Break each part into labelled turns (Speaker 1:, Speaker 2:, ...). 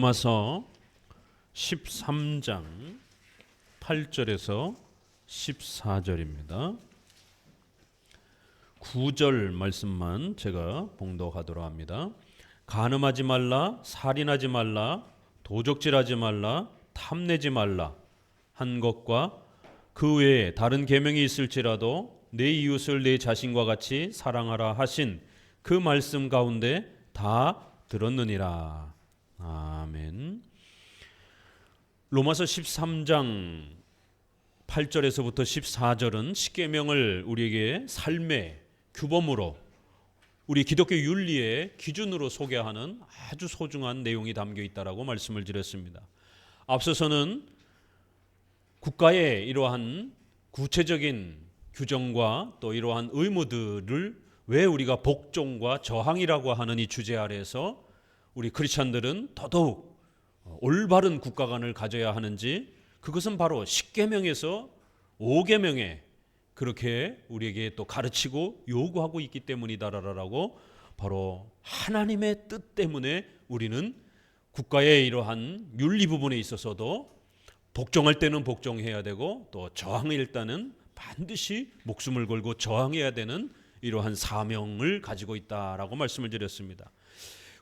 Speaker 1: 로마서 13장 8절에서 14절입니다. 9절 말씀만 제가 봉독하도록 합니다. 간음하지 말라, 살인하지 말라, 도적질하지 말라, 탐내지 말라 한 것과 그 외에 다른 계명이 있을지라도 내 이웃을 내 자신과 같이 사랑하라 하신 그 말씀 가운데 다 들었느니라. 아멘. 로마서 13장 8절에서부터 14절은 십계명을 우리에게 삶의 규범으로 우리 기독교 윤리의 기준으로 소개하는 아주 소중한 내용이 담겨 있다라고 말씀을 드렸습니다. 앞서서는 국가의 이러한 구체적인 규정과 또 이러한 의무들을 왜 우리가 복종과 저항이라고 하는 이 주제 아래에서 우리 크리스찬들은 더더욱 올바른 국가관을 가져야 하는지, 그것은 바로 십계명에서 5계명에 그렇게 우리에게 또 가르치고 요구하고 있기 때문이다라고, 바로 하나님의 뜻 때문에 우리는 국가의 이러한 윤리 부분에 있어서도 복종할 때는 복종해야 되고 또 저항할 때는 반드시 목숨을 걸고 저항해야 되는 이러한 사명을 가지고 있다라고 말씀을 드렸습니다.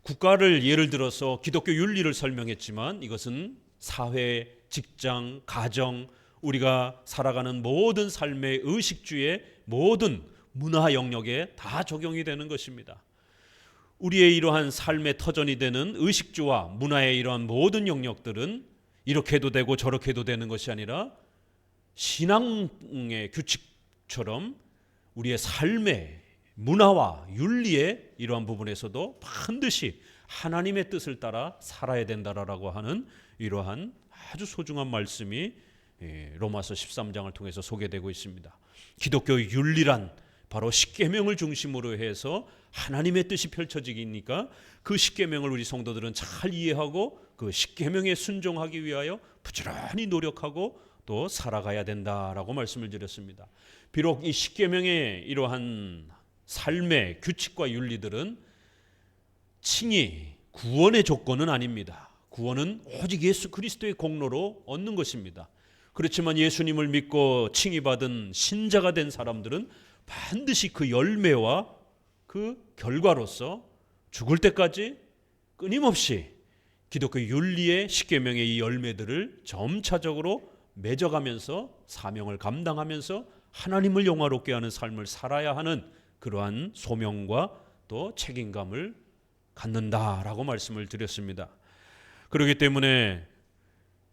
Speaker 1: 국가를 예를 들어서 기독교 윤리를 설명했지만 이것은 사회, 직장, 가정, 우리가 살아가는 모든 삶의 의식주의 모든 문화 영역에 다 적용이 되는 것입니다. 우리의 이러한 삶의 터전이 되는 의식주와 문화의 이러한 모든 영역들은 이렇게 해도 되고 저렇게 해도 되는 것이 아니라 신앙의 규칙처럼 우리의 삶의 문화와 윤리의 이러한 부분에서도 반드시 하나님의 뜻을 따라 살아야 된다라고 하는 이러한 아주 소중한 말씀이 로마서 13장을 통해서 소개되고 있습니다. 기독교 윤리란 바로 십계명을 중심으로 해서 하나님의 뜻이 펼쳐지니까 그 십계명을 우리 성도들은 잘 이해하고 그 십계명에 순종하기 위하여 부지런히 노력하고 또 살아가야 된다라고 말씀을 드렸습니다. 비록 이 십계명의 이러한 삶의 규칙과 윤리들은 칭의, 구원의 조건은 아닙니다. 구원은 오직 예수 그리스도의 공로로 얻는 것입니다. 그렇지만 예수님을 믿고 칭의받은 신자가 된 사람들은 반드시 그 열매와 그 결과로서 죽을 때까지 끊임없이 기독교 윤리의 십계명의 이 열매들을 점차적으로 맺어가면서 사명을 감당하면서 하나님을 영화롭게 하는 삶을 살아야 하는 그러한 소명과 또 책임감을 갖는다라고 말씀을 드렸습니다. 그렇기 때문에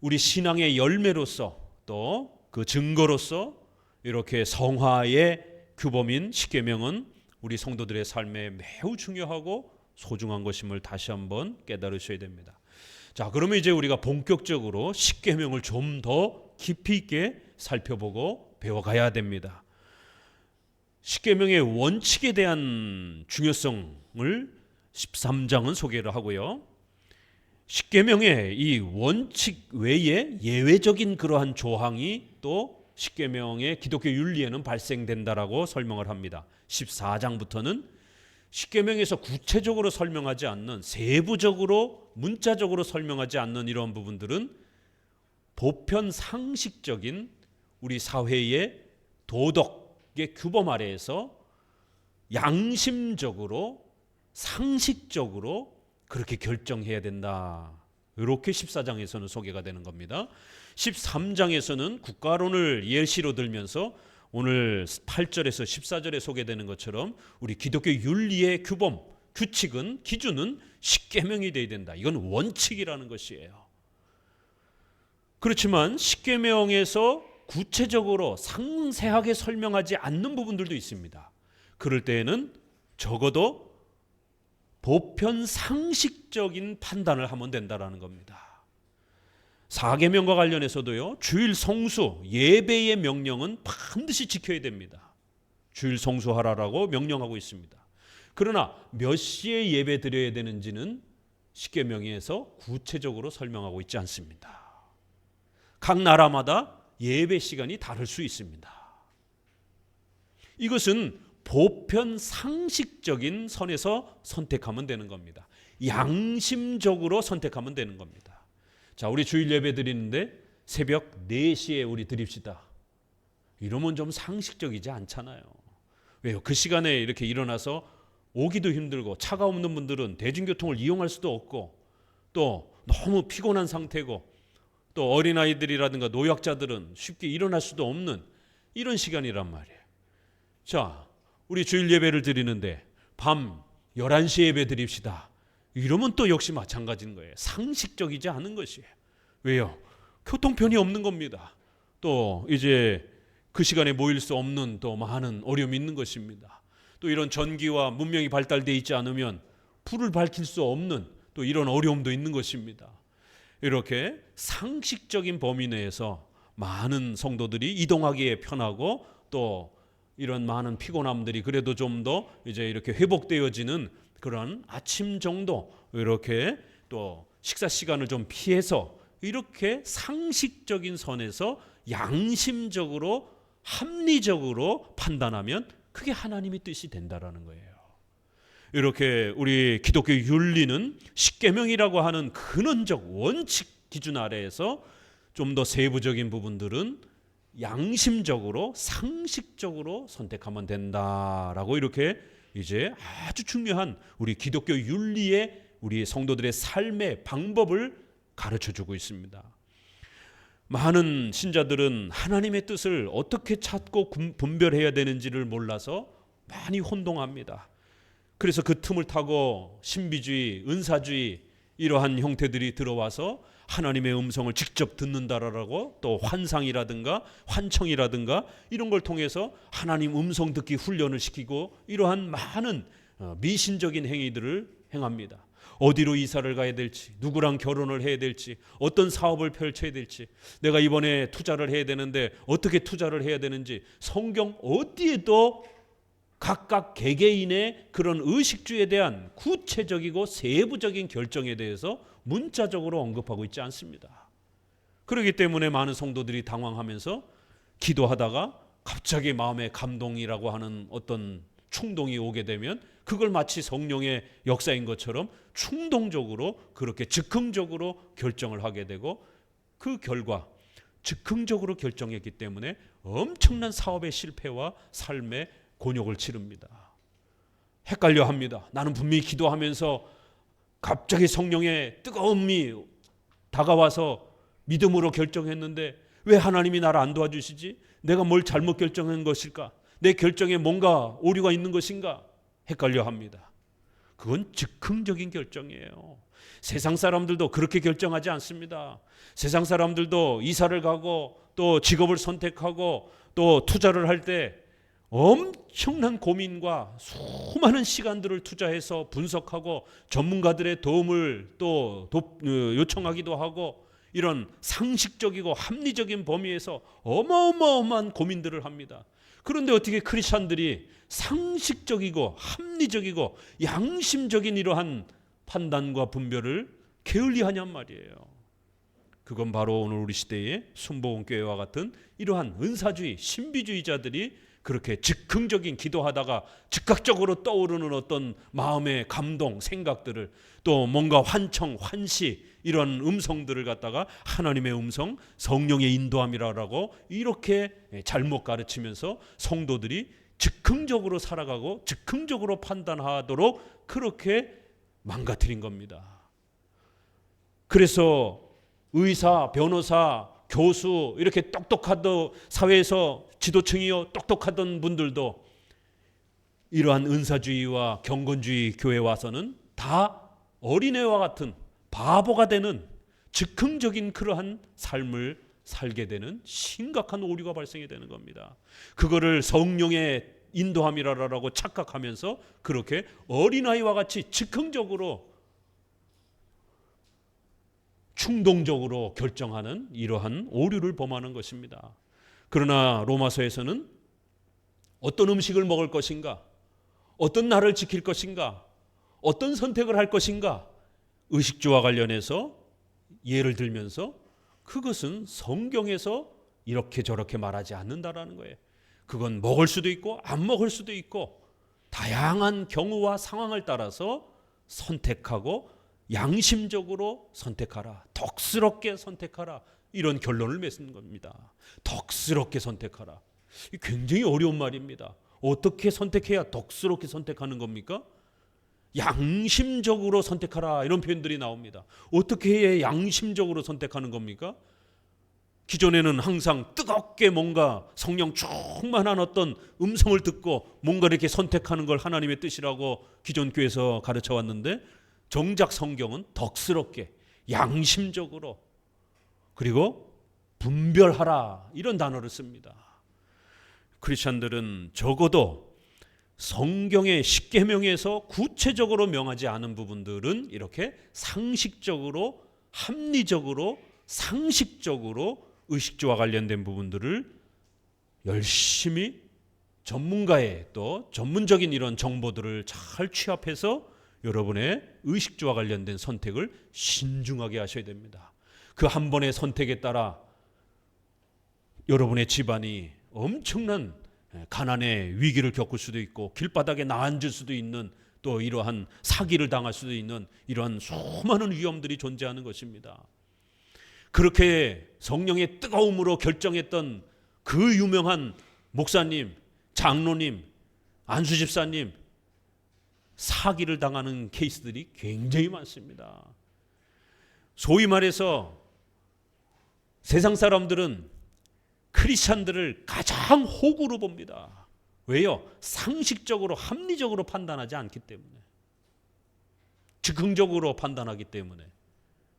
Speaker 1: 우리 신앙의 열매로서 또 그 증거로서 이렇게 성화의 규범인 십계명은 우리 성도들의 삶에 매우 중요하고 소중한 것임을 다시 한번 깨달으셔야 됩니다. 자, 그러면 이제 우리가 본격적으로 십계명을 좀 더 깊이 있게 살펴보고 배워가야 됩니다. 십계명의 원칙에 대한 중요성을 13장은 소개를 하고요. 십계명의 이 원칙 외에 예외적인 그러한 조항이 또 십계명의 기독교 윤리에는 발생된다라고 설명을 합니다. 14장부터는 십계명에서 구체적으로 설명하지 않는, 세부적으로 문자적으로 설명하지 않는 이러한 부분들은 보편 상식적인 우리 사회의 도덕의 규범 아래에서 양심적으로 상식적으로 그렇게 결정해야 된다. 이렇게 14장에서는 소개가 되는 겁니다. 13장에서는 국가론을 예시로 들면서 오늘 8절에서 14절에 소개되는 것처럼 우리 기독교 윤리의 규범, 규칙은, 기준은 십계명이 되어야 된다. 이건 원칙이라는 것이에요. 그렇지만 십계명에서 구체적으로 상세하게 설명하지 않는 부분들도 있습니다. 그럴 때에는 적어도 보편 상식적인 판단을 하면 된다라는 겁니다. 4계명과 관련해서도요, 주일 성수, 예배의 명령은 반드시 지켜야 됩니다. 주일 성수하라라고 명령하고 있습니다. 그러나 몇 시에 예배 드려야 되는지는 십계명에서 구체적으로 설명하고 있지 않습니다. 각 나라마다 예배 시간이 다를 수 있습니다. 이것은 보편 상식적인 선에서 선택하면 되는 겁니다. 양심적으로 선택하면 되는 겁니다. 자, 우리 주일 예배 드리는데 새벽 4시에 우리 드립시다. 이러면 좀 상식적이지 않잖아요. 왜요? 그 시간에 이렇게 일어나서 오기도 힘들고 차가 없는 분들은 대중교통을 이용할 수도 없고 또 너무 피곤한 상태고 또 어린아이들이라든가 노약자들은 쉽게 일어날 수도 없는 이런 시간이란 말이에요. 자, 우리 주일 예배를 드리는데 밤 11시에 예배 드립시다. 이러면 또 역시 마찬가지인 거예요. 상식적이지 않은 것이에요. 왜요? 교통편이 없는 겁니다. 또 이제 그 시간에 모일 수 없는 또 많은 어려움이 있는 것입니다. 또 이런 전기와 문명이 발달되어 있지 않으면 불을 밝힐 수 없는 또 이런 어려움도 있는 것입니다. 이렇게 상식적인 범위 내에서 많은 성도들이 이동하기에 편하고 또 이런 많은 피곤함들이 그래도 좀 더 이제 이렇게 회복되어지는 그런 아침 정도 이렇게 또 식사 시간을 좀 피해서 이렇게 상식적인 선에서 양심적으로 합리적으로 판단하면 그게 하나님의 뜻이 된다라는 거예요. 이렇게 우리 기독교 윤리는 십계명이라고 하는 근원적 원칙 기준 아래에서 좀 더 세부적인 부분들은 양심적으로 상식적으로 선택하면 된다라고 이렇게 이제 아주 중요한 우리 기독교 윤리의 우리 성도들의 삶의 방법을 가르쳐주고 있습니다. 많은 신자들은 하나님의 뜻을 어떻게 찾고 분별해야 되는지를 몰라서 많이 혼동합니다. 그래서 그 틈을 타고 신비주의, 은사주의 이러한 형태들이 들어와서 하나님의 음성을 직접 듣는다라고 또 환상이라든가 환청이라든가 이런 걸 통해서 하나님 음성 듣기 훈련을 시키고 이러한 많은 미신적인 행위들을 행합니다. 어디로 이사를 가야 될지, 누구랑 결혼을 해야 될지, 어떤 사업을 펼쳐야 될지, 내가 이번에 투자를 해야 되는데 어떻게 투자를 해야 되는지 성경 어디에도 각각 개개인의 그런 의식주에 대한 구체적이고 세부적인 결정에 대해서 문자적으로 언급하고 있지 않습니다. 그렇기 때문에 많은 성도들이 당황하면서 기도하다가 갑자기 마음에 감동이라고 하는 어떤 충동이 오게 되면 그걸 마치 성령의 역사인 것처럼 충동적으로 그렇게 즉흥적으로 결정을 하게 되고 그 결과 즉흥적으로 결정했기 때문에 엄청난 사업의 실패와 삶의 곤욕을 치릅니다. 헷갈려 합니다. 나는 분명히 기도하면서 갑자기 성령의 뜨거움이 다가와서 믿음으로 결정했는데 왜 하나님이 나를 안 도와주시지? 내가 뭘 잘못 결정한 것일까? 내 결정에 뭔가 오류가 있는 것인가? 헷갈려 합니다. 그건 즉흥적인 결정이에요. 세상 사람들도 그렇게 결정하지 않습니다. 세상 사람들도 이사를 가고 또 직업을 선택하고 또 투자를 할 때 엄청난 고민과 수많은 시간들을 투자해서 분석하고 전문가들의 도움을 또 요청하기도 하고 이런 상식적이고 합리적인 범위에서 어마어마한 고민들을 합니다. 그런데 어떻게 크리스찬들이 상식적이고 합리적이고 양심적인 이러한 판단과 분별을 게을리하냔 말이에요. 그건 바로 오늘 우리 시대의 순복음교회와 같은 이러한 은사주의, 신비주의자들이 그렇게 즉흥적인 기도하다가 즉각적으로 떠오르는 어떤 마음의 감동, 생각들을 또 뭔가 환청, 환시 이런 음성들을 갖다가 하나님의 음성, 성령의 인도함이라고 이렇게 잘못 가르치면서 성도들이 즉흥적으로 살아가고 즉흥적으로 판단하도록 그렇게 망가뜨린 겁니다. 그래서 의사, 변호사, 교수 이렇게 똑똑하던 사회에서 지도층이요 똑똑하던 분들도 이러한 은사주의와 경건주의 교회에 와서는 다 어린애와 같은 바보가 되는 즉흥적인 그러한 삶을 살게 되는 심각한 오류가 발생이 되는 겁니다. 그거를 성령의 인도함이라고 착각하면서 그렇게 어린아이와 같이 즉흥적으로 충동적으로 결정하는 이러한 오류를 범하는 것입니다. 그러나 로마서에서는 어떤 음식을 먹을 것인가, 어떤 날을 지킬 것인가, 어떤 선택을 할 것인가 의식주와 관련해서 예를 들면서 그것은 성경에서 이렇게 저렇게 말하지 않는다라는 거예요. 그건 먹을 수도 있고 안 먹을 수도 있고 다양한 경우와 상황을 따라서 선택하고 양심적으로 선택하라. 덕스럽게 선택하라. 이런 결론을 맺은 겁니다. 덕스럽게 선택하라. 굉장히 어려운 말입니다. 어떻게 선택해야 덕스럽게 선택하는 겁니까? 양심적으로 선택하라. 이런 표현들이 나옵니다. 어떻게 해야 양심적으로 선택하는 겁니까? 기존에는 항상 뜨겁게 뭔가 성령 충만한 어떤 음성을 듣고 뭔가 이렇게 선택하는 걸 하나님의 뜻이라고 기존 교회에서 가르쳐 왔는데, 정작 성경은 덕스럽게 양심적으로 그리고 분별하라 이런 단어를 씁니다. 크리스천들은 적어도 성경의 십계명에서 구체적으로 명하지 않은 부분들은 이렇게 상식적으로, 합리적으로, 상식적으로 의식주와 관련된 부분들을 열심히 전문가의 또 전문적인 이런 정보들을 잘 취합해서 여러분의 의식주와 관련된 선택을 신중하게 하셔야 됩니다. 그 한 번의 선택에 따라 여러분의 집안이 엄청난 가난의 위기를 겪을 수도 있고 길바닥에 나앉을 수도 있는, 또 이러한 사기를 당할 수도 있는 이러한 수많은 위험들이 존재하는 것입니다. 그렇게 성령의 뜨거움으로 결정했던 그 유명한 목사님, 장로님, 안수집사님, 사기를 당하는 케이스들이 굉장히 많습니다. 소위 말해서 세상 사람들은 크리스찬들을 가장 호구로 봅니다. 왜요? 상식적으로, 합리적으로 판단하지 않기 때문에, 즉흥적으로 판단하기 때문에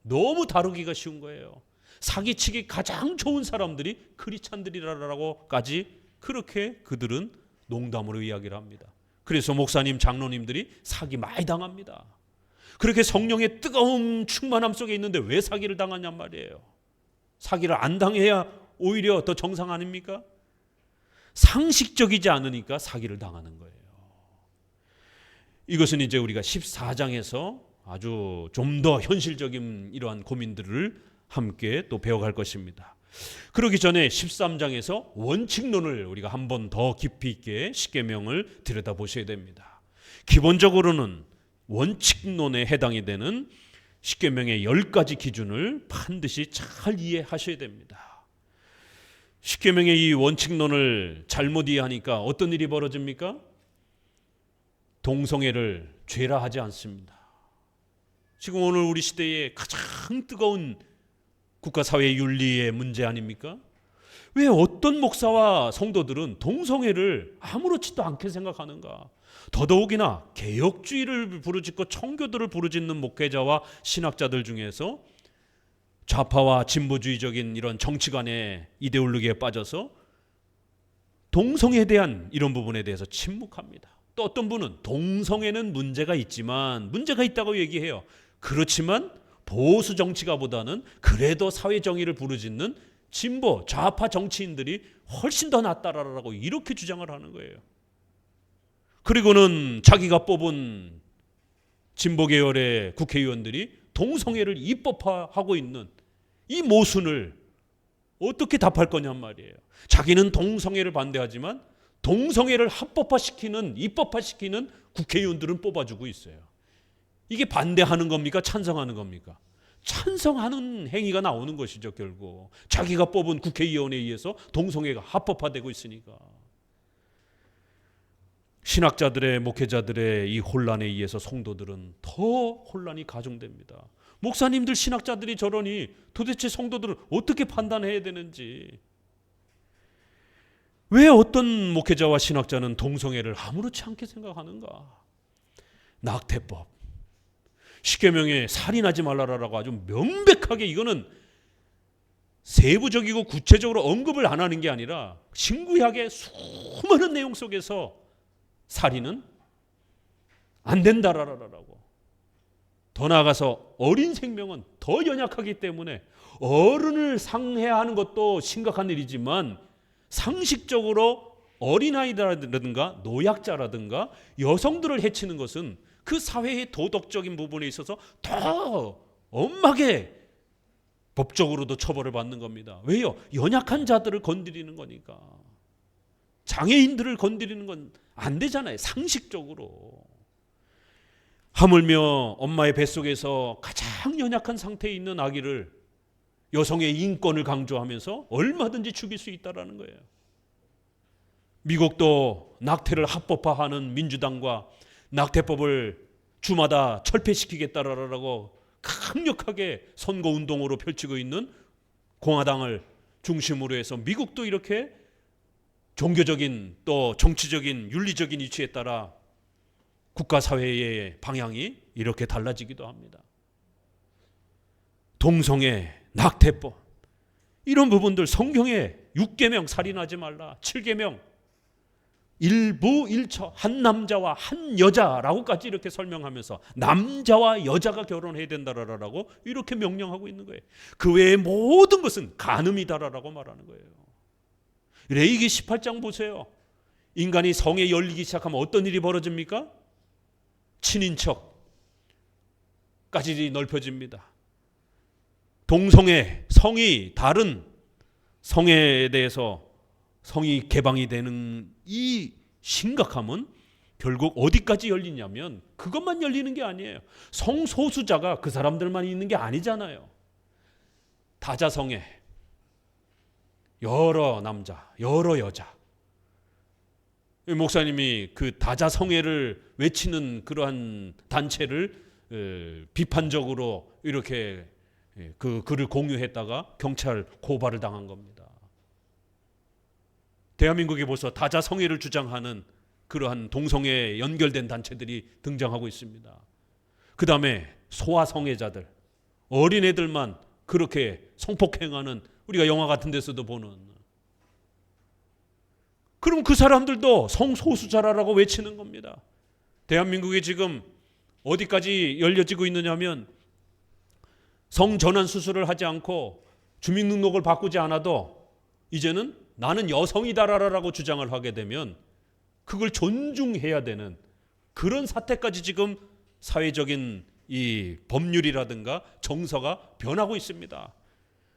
Speaker 1: 너무 다루기가 쉬운 거예요. 사기치기 가장 좋은 사람들이 크리스찬들이라고까지 그렇게 그들은 농담으로 이야기를 합니다. 그래서 목사님, 장로님들이 사기 많이 당합니다. 그렇게 성령의 뜨거움 충만함 속에 있는데 왜 사기를 당하냔 말이에요. 사기를 안 당해야 오히려 더 정상 아닙니까? 상식적이지 않으니까 사기를 당하는 거예요. 이것은 이제 우리가 14장에서 아주 좀 더 현실적인 이러한 고민들을 함께 또 배워갈 것입니다. 그러기 전에 13장에서 원칙론을 우리가 한 번 더 깊이 있게 십계명을 들여다보셔야 됩니다. 기본적으로는 원칙론에 해당이 되는 십계명의 10가지 기준을 반드시 잘 이해하셔야 됩니다. 십계명의 이 원칙론을 잘못 이해하니까 어떤 일이 벌어집니까? 동성애를 죄라 하지 않습니다. 지금 오늘 우리 시대의 가장 뜨거운 국가사회 윤리의 문제 아닙니까? 왜 어떤 목사와 성도들은 동성애를 아무렇지도 않게 생각하는가? 더더욱이나 개혁주의를 부르짖고 청교도를 부르짖는 목회자와 신학자들 중에서 좌파와 진보주의적인 이런 정치관의 이데올로기에 빠져서 동성애에 대한 이런 부분에 대해서 침묵합니다. 또 어떤 분은 동성애는 문제가 있지만, 문제가 있다고 얘기해요. 그렇지만 보수 정치가보다는 그래도 사회정의를 부르짖는 진보 좌파 정치인들이 훨씬 더 낫다라고 이렇게 주장을 하는 거예요. 그리고는 자기가 뽑은 진보 계열의 국회의원들이 동성애를 입법화하고 있는 이 모순을 어떻게 답할 거냔 말이에요. 자기는 동성애를 반대하지만 동성애를 합법화시키는, 입법화시키는 국회의원들은 뽑아주고 있어요. 이게 반대하는 겁니까? 찬성하는 겁니까? 찬성하는 행위가 나오는 것이죠. 결국 자기가 뽑은 국회의원에 의해서 동성애가 합법화되고 있으니까. 신학자들의, 목회자들의 이 혼란에 의해서 성도들은 더 혼란이 가중됩니다. 목사님들, 신학자들이 저러니 도대체 성도들은 어떻게 판단해야 되는지. 왜 어떤 목회자와 신학자는 동성애를 아무렇지 않게 생각하는가? 낙태법, 십계명에 살인하지 말라라고 아주 명백하게, 이거는 세부적이고 구체적으로 언급을 안 하는 게 아니라 신구약의 수많은 내용 속에서 살인은 안 된다라고. 더 나아가서 어린 생명은 더 연약하기 때문에 어른을 상해하는 것도 심각한 일이지만 상식적으로 어린아이라든가 노약자라든가 여성들을 해치는 것은 그 사회의 도덕적인 부분에 있어서 더 엄하게 법적으로도 처벌을 받는 겁니다. 왜요? 연약한 자들을 건드리는 거니까. 장애인들을 건드리는 건 안 되잖아요. 상식적으로. 하물며 엄마의 뱃속에서 가장 연약한 상태에 있는 아기를 여성의 인권을 강조하면서 얼마든지 죽일 수 있다라는 거예요. 미국도 낙태를 합법화하는 민주당과 낙태법을 주마다 철폐시키겠다라고 강력하게 선거운동으로 펼치고 있는 공화당을 중심으로 해서 미국도 이렇게 종교적인 또 정치적인 윤리적인 이치에 따라 국가사회의 방향이 이렇게 달라지기도 합니다. 동성애, 낙태법 이런 부분들 성경에 6계명 살인하지 말라, 7계명 일부 일처 한 남자와 한 여자라고까지 이렇게 설명하면서 남자와 여자가 결혼해야 된다라고 이렇게 명령하고 있는 거예요. 그 외의 모든 것은 간음이다라고 말하는 거예요. 레위기 18장 보세요. 인간이 성에 열리기 시작하면 어떤 일이 벌어집니까? 친인척까지 넓혀집니다. 동성애, 성이 다른 성에 대해서 성이 개방이 되는 이 심각함은 결국 어디까지 열리냐면 그것만 열리는 게 아니에요. 성소수자가 그 사람들만 있는 게 아니잖아요. 다자성애, 여러 남자, 여러 여자. 목사님이 그 다자성애를 외치는 그러한 단체를 비판적으로 이렇게 그 글을 공유했다가 경찰 고발을 당한 겁니다. 대한민국에 벌써 다자성애를 주장하는 그러한 동성애에 연결된 단체들이 등장하고 있습니다. 그 다음에 소아성애자들, 어린애들만 그렇게 성폭행하는 우리가 영화 같은 데서도 보는. 그럼 그 사람들도 성소수자라고 외치는 겁니다. 대한민국이 지금 어디까지 열려지고 있느냐면 성전환 수술을 하지 않고 주민등록을 바꾸지 않아도 이제는 나는 여성이다라고 주장을 하게 되면 그걸 존중해야 되는 그런 사태까지 지금 사회적인 이 법률이라든가 정서가 변하고 있습니다.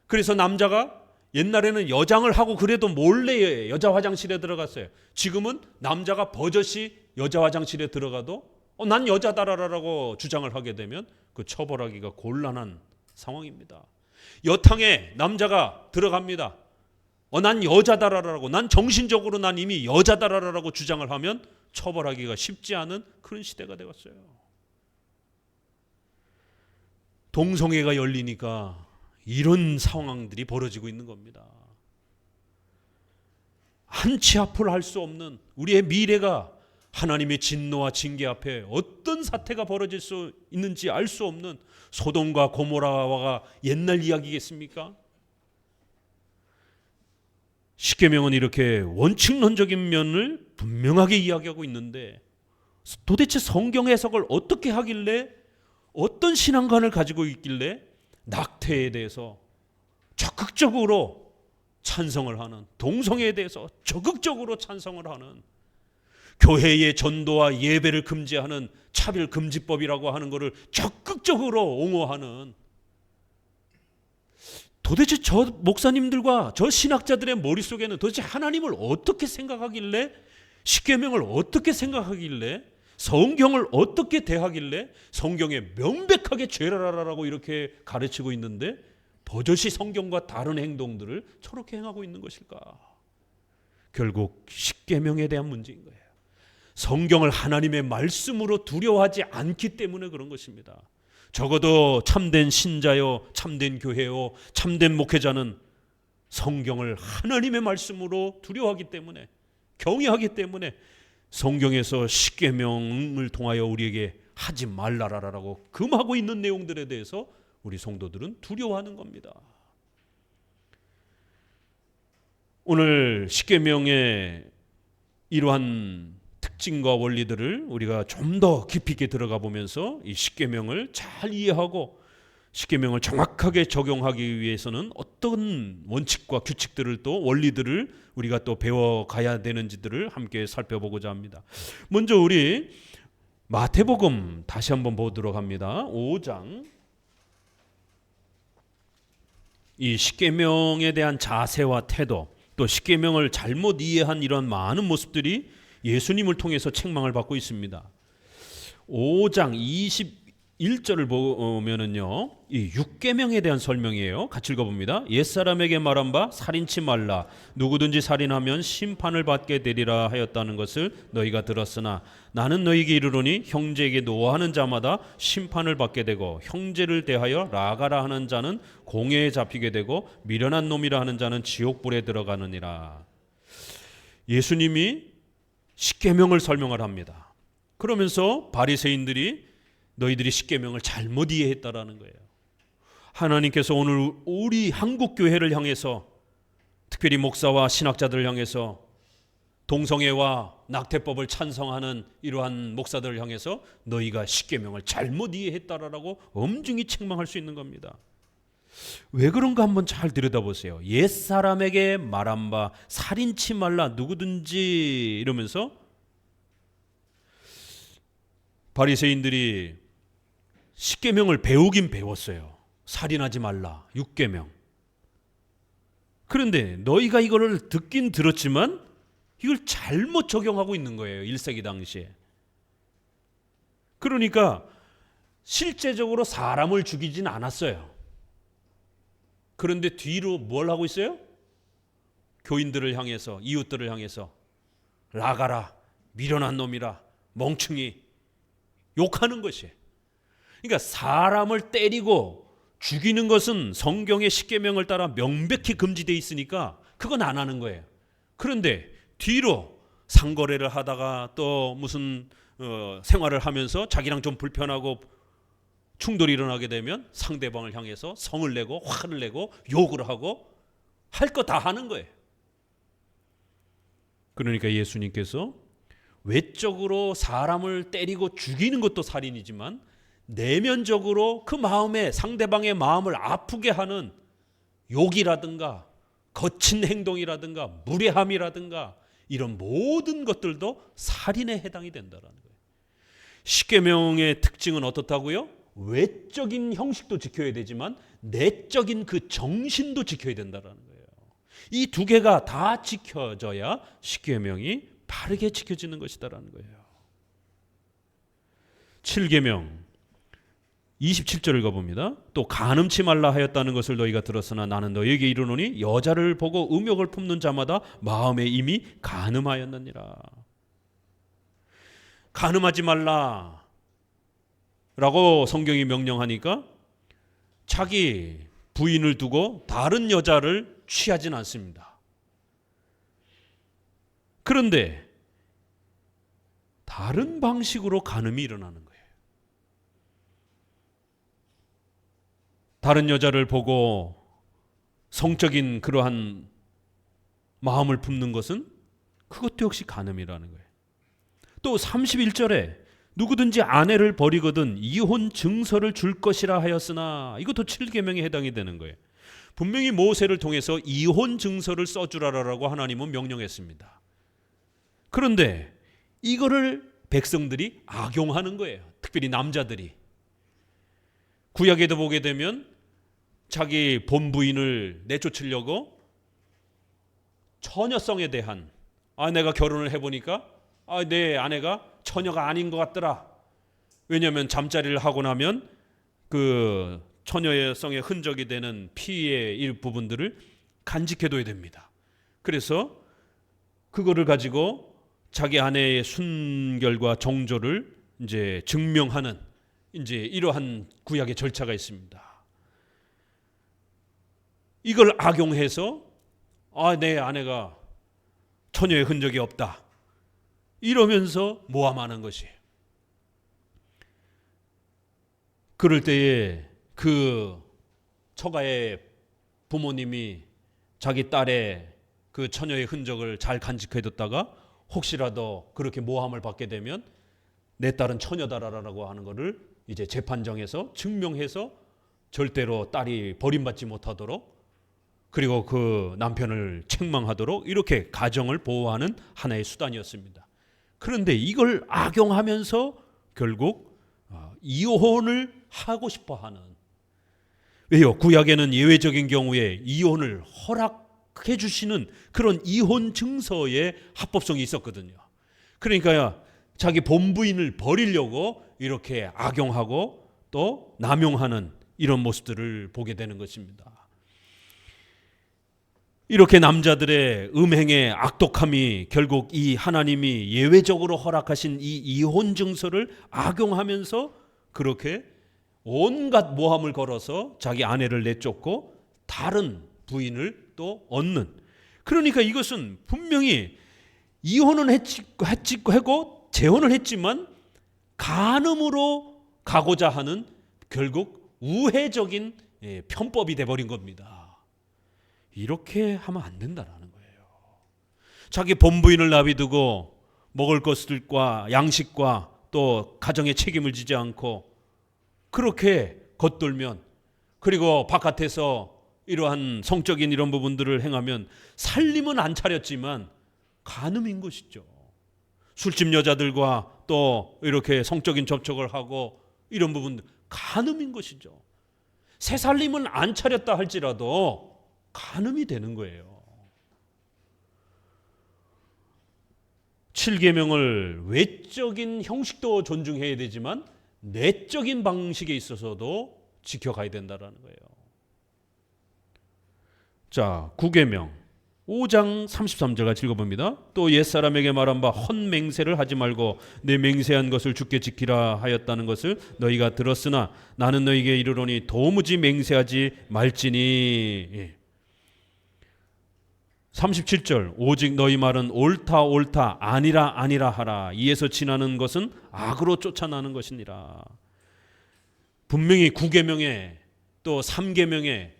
Speaker 1: 그래서 남자가 옛날에는 여장을 하고 그래도 몰래 여자 화장실에 들어갔어요. 지금은 남자가 버젓이 여자 화장실에 들어가도 난 여자다라고 주장을 하게 되면 그 처벌하기가 곤란한 상황입니다. 여탕에 남자가 들어갑니다. 난 여자다라고, 난 정신적으로 난 이미 여자다라고 주장을 하면 처벌하기가 쉽지 않은 그런 시대가 되었어요. 동성애가 열리니까 이런 상황들이 벌어지고 있는 겁니다. 한치 앞을 할 수 없는 우리의 미래가 하나님의 진노와 징계 앞에 어떤 사태가 벌어질 수 있는지 알 수 없는 소돔과 고모라가 옛날 이야기겠습니까? 십계명은 이렇게 원칙론적인 면을 분명하게 이야기하고 있는데 도대체 성경 해석을 어떻게 하길래 어떤 신앙관을 가지고 있길래 낙태에 대해서 적극적으로 찬성을 하는, 동성애에 대해서 적극적으로 찬성을 하는, 교회의 전도와 예배를 금지하는 차별금지법이라고 하는 것을 적극적으로 옹호하는, 도대체 저 목사님들과 저 신학자들의 머릿속에는 도대체 하나님을 어떻게 생각하길래, 십계명을 어떻게 생각하길래, 성경을 어떻게 대하길래 성경에 명백하게 죄라라라고 이렇게 가르치고 있는데 버젓이 성경과 다른 행동들을 저렇게 행하고 있는 것일까? 결국 십계명에 대한 문제인 거예요. 성경을 하나님의 말씀으로 두려워하지 않기 때문에 그런 것입니다. 적어도 참된 신자요, 참된 교회요, 참된 목회자는 성경을 하나님의 말씀으로 두려워하기 때문에, 경외하기 때문에 성경에서 십계명을 통하여 우리에게 하지 말라라고 금하고 있는 내용들에 대해서 우리 성도들은 두려워하는 겁니다. 오늘 십계명의 이러한 특징과 원리들을 우리가 좀 더 깊이 있게 들어가 보면서 이 십계명을 잘 이해하고 십계명을 정확하게 적용하기 위해서는 어떤 원칙과 규칙들을 또 원리들을 우리가 또 배워가야 되는지들을 함께 살펴보고자 합니다. 먼저 우리 마태복음 다시 한번 보도록 합니다. 5장. 이 십계명에 대한 자세와 태도, 또 십계명을 잘못 이해한 이런 많은 모습들이 예수님을 통해서 책망을 받고 있습니다. 5장 21절을 보면은요, 이 6계명에 대한 설명이에요. 같이 읽어봅니다. 옛사람에게 말한 바 살인치 말라. 누구든지 살인하면 심판을 받게 되리라 하였다는 것을 너희가 들었으나 나는 너희에게 이르노니 형제에게 노하는 자마다 심판을 받게 되고 형제를 대하여 라가라 하는 자는 공회에 잡히게 되고 미련한 놈이라 하는 자는 지옥불에 들어가느니라. 예수님이 십계명을 설명을 합니다. 그러면서 바리새인들이 너희들이 십계명을 잘못 이해했다라는 거예요. 하나님께서 오늘 우리 한국 교회를 향해서, 특별히 목사와 신학자들을 향해서, 동성애와 낙태법을 찬성하는 이러한 목사들을 향해서 너희가 십계명을 잘못 이해했다라고 엄중히 책망할 수 있는 겁니다. 왜 그런가 한번 잘 들여다보세요. 옛사람에게 말한 바 살인치 말라 누구든지 이러면서 바리새인들이 십계명을 배우긴 배웠어요. 살인하지 말라 6계명. 그런데 너희가 이거를 듣긴 들었지만 이걸 잘못 적용하고 있는 거예요. 1세기 당시에. 그러니까 실제적으로 사람을 죽이진 않았어요. 그런데 뒤로 뭘 하고 있어요? 교인들을 향해서, 이웃들을 향해서 라가라, 미련한 놈이라, 멍충이 욕하는 것이에요. 그러니까 사람을 때리고 죽이는 것은 성경의 십계명을 따라 명백히 금지되어 있으니까 그건 안 하는 거예요. 그런데 뒤로 상거래를 하다가 또 무슨 생활을 하면서 자기랑 좀 불편하고 충돌이 일어나게 되면 상대방을 향해서 성을 내고 화를 내고 욕을 하고 할 거 다 하는 거예요. 그러니까 예수님께서 외적으로 사람을 때리고 죽이는 것도 살인이지만 내면적으로 그 마음에 상대방의 마음을 아프게 하는 욕이라든가 거친 행동이라든가 무례함이라든가 이런 모든 것들도 살인에 해당이 된다는 거예요. 십계명의 특징은 어떻다고요? 외적인 형식도 지켜야 되지만 내적인 그 정신도 지켜야 된다는 거예요. 이 두 개가 다 지켜져야 십계명이 바르게 지켜지는 것이다라는 거예요. 7계명 27절을 가봅니다. 또 간음치 말라 하였다는 것을 너희가 들었으나 나는 너희에게 이르노니 여자를 보고 음욕을 품는 자마다 마음에 이미 간음하였느니라. 간음하지 말라 라고 성경이 명령하니까 자기 부인을 두고 다른 여자를 취하진 않습니다. 그런데 다른 방식으로 간음이 일어나는 거예요. 다른 여자를 보고 성적인 그러한 마음을 품는 것은 그것도 역시 간음이라는 거예요. 또 31절에 누구든지 아내를 버리거든 이혼 증서를 줄 것이라 하였으나 이것도 7계명에 해당이 되는 거예요. 분명히 모세를 통해서 이혼 증서를 써주라라고 하나님은 명령했습니다. 그런데 이거를 백성들이 악용하는 거예요. 특별히 남자들이. 구약에도 보게 되면 자기 본부인을 내쫓으려고 처녀성에 대한 내가 결혼을 해보니까 내 아내가 처녀가 아닌 것 같더라. 왜냐하면 잠자리를 하고 나면 그 처녀성의 흔적이 되는 피의 일부분들을 간직해둬야 됩니다. 그래서 그거를 가지고 자기 아내의 순결과 정조를 이제 증명하는 이제 이러한 구약의 절차가 있습니다. 이걸 악용해서 내 아내가 처녀의 흔적이 없다. 이러면서 모함하는 것이에요. 그럴 때에 그 처가의 부모님이 자기 딸의 그 처녀의 흔적을 잘 간직해뒀다가 혹시라도 그렇게 모함을 받게 되면 내 딸은 처녀다라고 하는 것을 이제 재판정에서 증명해서 절대로 딸이 버림받지 못하도록 그리고 그 남편을 책망하도록 이렇게 가정을 보호하는 하나의 수단이었습니다. 그런데 이걸 악용하면서 결국 이혼을 하고 싶어하는, 왜요? 구약에는 예외적인 경우에 이혼을 허락해 주시는 그런 이혼 증서의 합법성이 있었거든요. 그러니까 자기 본부인을 버리려고 이렇게 악용하고 또 남용하는 이런 모습들을 보게 되는 것입니다. 이렇게 남자들의 음행의 악독함이 결국 이 하나님이 예외적으로 허락하신 이 이혼 증서를 악용하면서 그렇게 온갖 모함을 걸어서 자기 아내를 내쫓고 다른 부인을 또 얻는, 그러니까 이것은 분명히 이혼은 했고 재혼을 했지만 간음으로 가고자 하는 결국 우회적인 편법이 돼버린 겁니다. 이렇게 하면 안 된다라는 거예요. 자기 본부인을 놔비두고 먹을 것들과 양식과 또 가정의 책임을 지지 않고 그렇게 겉돌면, 그리고 바깥에서 이러한 성적인 이런 부분들을 행하면 살림은 안 차렸지만 간음인 것이죠. 술집 여자들과 또 이렇게 성적인 접촉을 하고 이런 부분들 간음인 것이죠. 새 살림은 안 차렸다 할지라도 간음이 되는 거예요. 7계명을 외적인 형식도 존중해야 되지만 내적인 방식에 있어서도 지켜가야 된다는 거예요. 자, 9계명 5장 33절 같이 읽어봅니다. 또 옛사람에게 말한 바 헛맹세를 하지 말고 내 맹세한 것을 주께 지키라 하였다는 것을 너희가 들었으나 나는 너희에게 이르노니 도무지 맹세하지 말지니. 37절 오직 너희 말은 옳다 옳다 아니라 아니라 하라. 이에서 지나는 것은 악으로 쫓아나는 것이니라. 분명히 9계명에 또 3계명에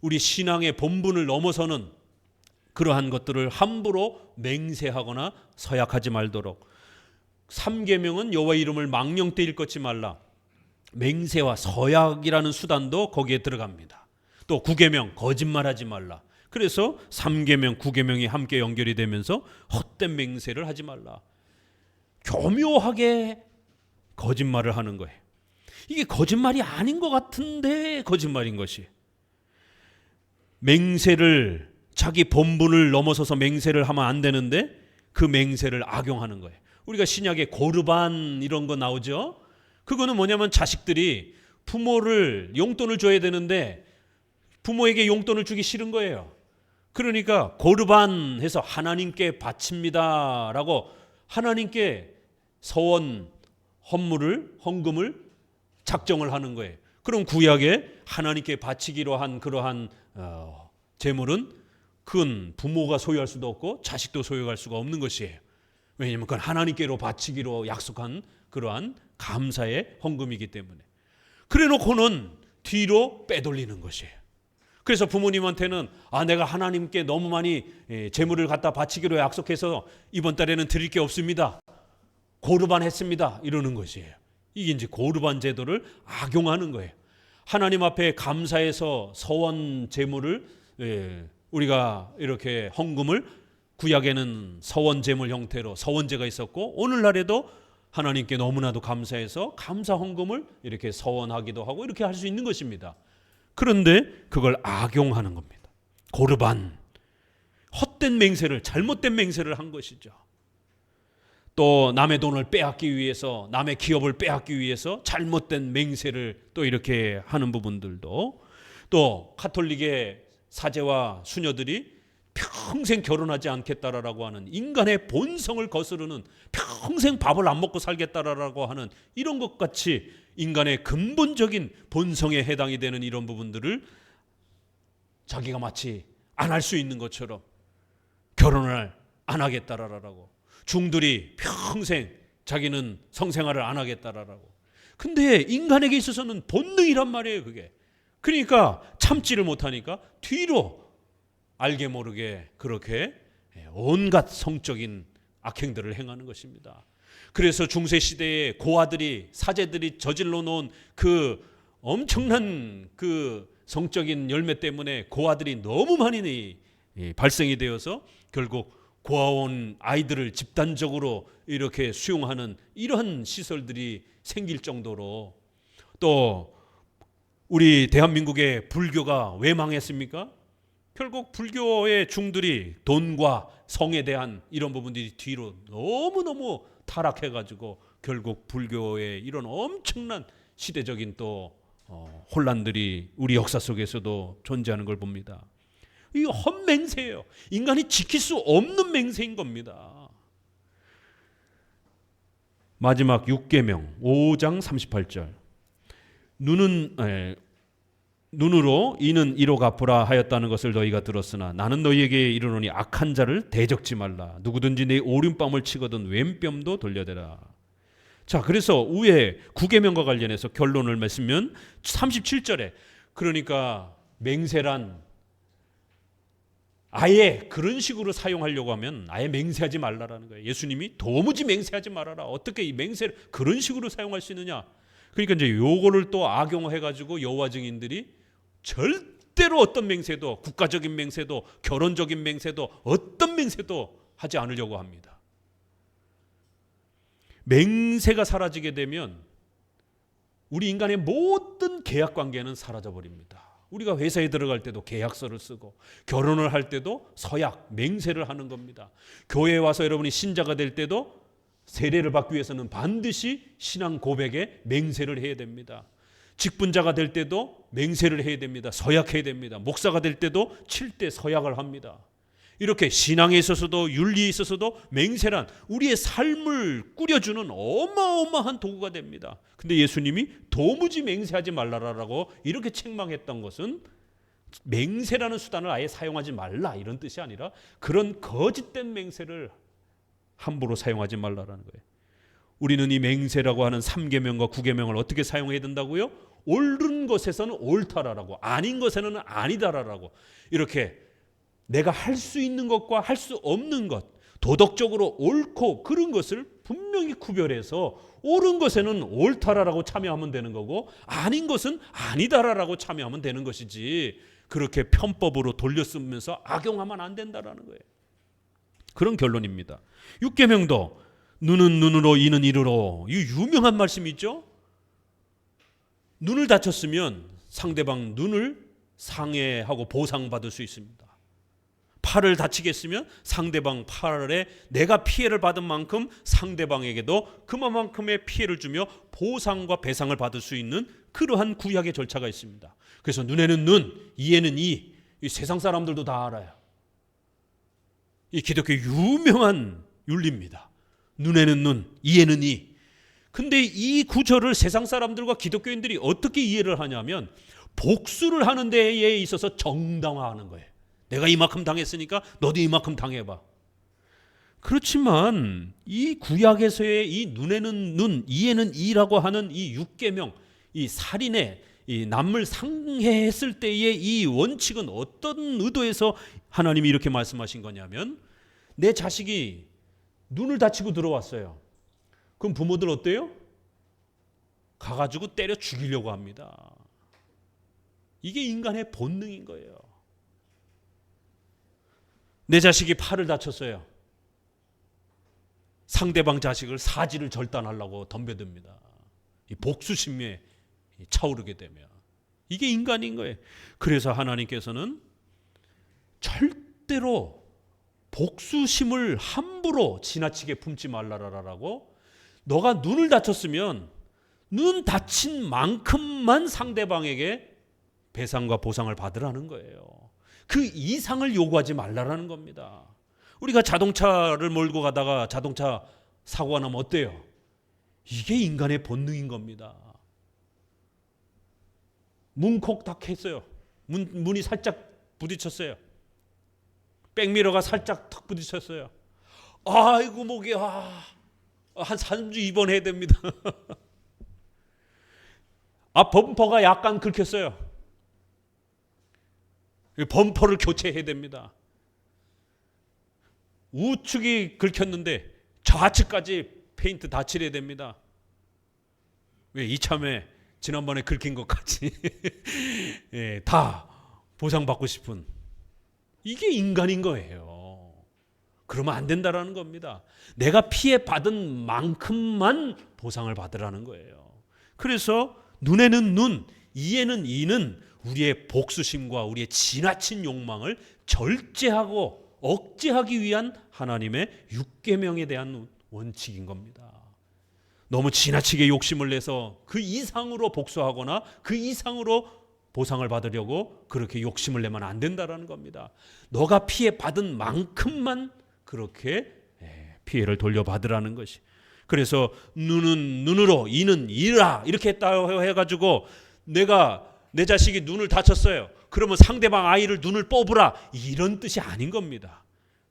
Speaker 1: 우리 신앙의 본분을 넘어서는 그러한 것들을 함부로 맹세하거나 서약하지 말도록. 3계명은 여호와 이름을 망령되 일컫지 말라. 맹세와 서약이라는 수단도 거기에 들어갑니다. 또 9계명 거짓말하지 말라. 그래서 3계명, 9계명이 함께 연결이 되면서 헛된 맹세를 하지 말라. 교묘하게 거짓말을 하는 거예요. 이게 거짓말이 아닌 것 같은데 거짓말인 것이. 맹세를 자기 본분을 넘어서서 맹세를 하면 안 되는데 그 맹세를 악용하는 거예요. 우리가 신약에 고르반 이런 거 나오죠. 그거는 뭐냐면 자식들이 부모를 용돈을 줘야 되는데 부모에게 용돈을 주기 싫은 거예요. 그러니까 고르반 해서 하나님께 바칩니다 라고 하나님께 서원 헌금을 작정을 하는 거예요. 그럼 구약에 하나님께 바치기로 한 그러한 재물은 그건 부모가 소유할 수도 없고 자식도 소유할 수가 없는 것이에요. 왜냐하면 그건 하나님께로 바치기로 약속한 그러한 감사의 헌금이기 때문에. 그래놓고는 뒤로 빼돌리는 것이에요. 그래서 부모님한테는 내가 하나님께 너무 많이 재물을 갖다 바치기로 약속해서 이번 달에는 드릴 게 없습니다. 고르반 했습니다. 이러는 것이에요. 이게 이제 고르반 제도를 악용하는 거예요. 하나님 앞에 감사해서 서원 제물을 우리가 이렇게 헌금을 구약에는 서원 제물 형태로 서원제가 있었고 오늘날에도 하나님께 너무나도 감사해서 감사 헌금을 이렇게 서원하기도 하고 이렇게 할 수 있는 것입니다. 그런데 그걸 악용하는 겁니다. 고르반, 헛된 맹세를, 잘못된 맹세를 한 것이죠. 또 남의 돈을 빼앗기 위해서, 남의 기업을 빼앗기 위해서 잘못된 맹세를 또 이렇게 하는 부분들도, 또 카톨릭의 사제와 수녀들이 평생 결혼하지 않겠다라고 하는 인간의 본성을 거스르는, 평생 밥을 안 먹고 살겠다라고 하는 이런 것 같이 인간의 근본적인 본성에 해당이 되는 이런 부분들을 자기가 마치 안 할 수 있는 것처럼 결혼을 안 하겠다라고, 중들이 평생 자기는 성생활을 안 하겠다라고. 근데 인간에게 있어서는 본능이란 말이에요, 그게. 그러니까 참지를 못하니까 뒤로 알게 모르게 그렇게 온갖 성적인 악행들을 행하는 것입니다. 그래서 중세시대에 고아들이, 사제들이 저질러 놓은 그 엄청난 그 성적인 열매 때문에 고아들이 너무 많이 발생이 되어서 결국 고아원 아이들을 집단적으로 이렇게 수용하는 이러한 시설들이 생길 정도로. 또 우리 대한민국의 불교가 왜 망했습니까? 결국 불교의 중들이 돈과 성에 대한 이런 부분들이 뒤로 너무너무 타락해가지고 결국 불교의 이런 엄청난 시대적인 또 혼란들이 우리 역사 속에서도 존재하는 걸 봅니다. 이 헛맹세예요. 인간이 지킬 수 없는 맹세인 겁니다. 마지막 6계명 5장 38절. 눈으로 이는 이로 갚으라 하였다는 것을 너희가 들었으나 나는 너희에게 이르노니 악한 자를 대적지 말라. 누구든지 내 오른뺨을 치거든 왼뺨도 돌려대라. 자, 그래서 위에 9계명과 관련해서 결론을 맺으면 37절에 그러니까 맹세란 아예 그런 식으로 사용하려고 하면 아예 맹세하지 말라라는 거예요. 예수님이 도무지 맹세하지 말아라. 어떻게 이 맹세를 그런 식으로 사용할 수 있느냐? 그러니까 이제 요거를 또 악용해 가지고 여호와 증인들이 절대로 어떤 맹세도 국가적인 맹세도 결혼적인 맹세도 어떤 맹세도 하지 않으려고 합니다. 맹세가 사라지게 되면 우리 인간의 모든 계약 관계는 사라져 버립니다. 우리가 회사에 들어갈 때도 계약서를 쓰고 결혼을 할 때도 서약, 맹세를 하는 겁니다. 교회에 와서 여러분이 신자가 될 때도 세례를 받기 위해서는 반드시 신앙 고백에 맹세를 해야 됩니다. 직분자가 될 때도 맹세를 해야 됩니다. 서약해야 됩니다. 목사가 될 때도 7대 서약을 합니다. 이렇게 신앙에 있어서도 윤리에 있어서도 맹세란 우리의 삶을 꾸려주는 어마어마한 도구가 됩니다. 근데 예수님이 도무지 맹세하지 말라라고 이렇게 책망했던 것은 맹세라는 수단을 아예 사용하지 말라 이런 뜻이 아니라 그런 거짓된 맹세를 함부로 사용하지 말라라는 거예요. 우리는 이 맹세라고 하는 3계명과 9계명을 어떻게 사용해야 된다고요? 옳은 것에서는 옳다라고, 아닌 것에는 아니다라고, 이렇게 내가 할 수 있는 것과 할 수 없는 것, 도덕적으로 옳고 그런 것을 분명히 구별해서 옳은 것에는 옳다라고 참여하면 되는 거고 아닌 것은 아니다라고 참여하면 되는 것이지 그렇게 편법으로 돌려 쓰면서 악용하면 안 된다라는 거예요. 그런 결론입니다. 6계명도 눈은 눈으로 이는 이로, 이 유명한 말씀이 있죠. 눈을 다쳤으면 상대방 눈을 상해하고 보상받을 수 있습니다. 팔을 다치겠으면 상대방 팔에 내가 피해를 받은 만큼 상대방에게도 그만큼의 피해를 주며 보상과 배상을 받을 수 있는 그러한 구약의 절차가 있습니다. 그래서 눈에는 눈, 이에는 이 세상 사람들도 다 알아요. 이 기독교 유명한 윤리입니다. 눈에는 눈, 이에는 이. 근데 이 구절을 세상 사람들과 기독교인들이 어떻게 이해를 하냐면 복수를 하는 데에 있어서 정당화하는 거예요. 내가 이만큼 당했으니까 너도 이만큼 당해봐. 그렇지만 이 구약에서의 이 눈에는 눈, 이에는 이라고 하는 이 6계명, 이 살인의 이 남을 상해했을 때의 이 원칙은 어떤 의도에서 하나님이 이렇게 말씀하신 거냐면 내 자식이 눈을 다치고 들어왔어요. 그럼 부모들 어때요? 가가지고 때려 죽이려고 합니다. 이게 인간의 본능인 거예요. 내 자식이 팔을 다쳤어요. 상대방 자식을 사지를 절단하려고 덤벼듭니다. 이 복수심에 차오르게 되면 이게 인간인 거예요. 그래서 하나님께서는 절대로 복수심을 함부로 지나치게 품지 말라라고 너가 눈을 다쳤으면 눈 다친 만큼만 상대방에게 배상과 보상을 받으라는 거예요. 그 이상을 요구하지 말라라는 겁니다. 우리가 자동차를 몰고 가다가 자동차 사고가 나면 어때요? 이게 인간의 본능인 겁니다. 문콕탁 했어요. 문이 살짝 부딪혔어요. 백미러가 살짝 턱 부딪혔어요. 아이고 목이 한 3주 입원해야 됩니다. 범퍼가 약간 긁혔어요. 범퍼를 교체해야 됩니다. 우측이 긁혔는데 좌측까지 페인트 다 칠해야 됩니다. 왜 이참에 지난번에 긁힌 것까지 예, 다 보상받고 싶은 이게 인간인 거예요. 그러면 안 된다라는 겁니다. 내가 피해 받은 만큼만 보상을 받으라는 거예요. 그래서 눈에는 눈, 이에는 이는 우리의 복수심과 우리의 지나친 욕망을 절제하고 억제하기 위한 하나님의 6계명에 대한 원칙인 겁니다. 너무 지나치게 욕심을 내서 그 이상으로 복수하거나 그 이상으로 보상을 받으려고 그렇게 욕심을 내면 안 된다라는 겁니다. 너가 피해 받은 만큼만 그렇게 피해를 돌려받으라는 것이. 그래서 눈은 눈으로 이는 이라 이렇게 했다 해가지고 내 자식이 눈을 다쳤어요. 그러면 상대방 아이를 눈을 뽑으라 이런 뜻이 아닌 겁니다.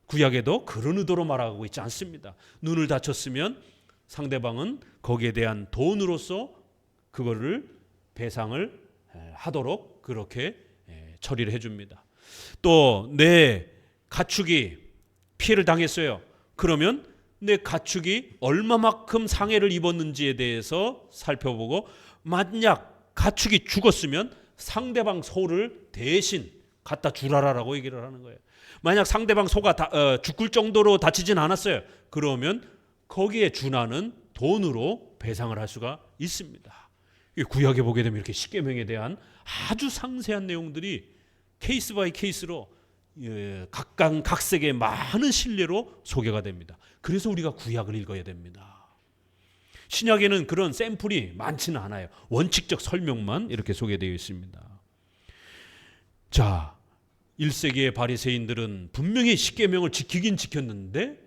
Speaker 1: 구약에도 그런 의도로 말하고 있지 않습니다. 눈을 다쳤으면 상대방은 거기에 대한 돈으로서 그거를 배상을 하도록 그렇게 처리를 해줍니다. 또 내 가축이 피해를 당했어요. 그러면 내 가축이 얼마만큼 상해를 입었는지에 대해서 살펴보고 만약 가축이 죽었으면 상대방 소를 대신 갖다 주라라고 얘기를 하는 거예요. 만약 상대방 소가 죽을 정도로 다치진 않았어요. 그러면 거기에 준하는 돈으로 배상을 할 수가 있습니다. 구약에 보게 되면 이렇게 십계명에 대한 아주 상세한 내용들이 케이스 바이 케이스로 각각색의 많은 신뢰로 소개가 됩니다. 그래서 우리가 구약을 읽어야 됩니다. 신약에는 그런 샘플이 많지는 않아요. 원칙적 설명만 이렇게 소개되어 있습니다. 자, 1세기의 바리새인들은 분명히 십계명을 지키긴 지켰는데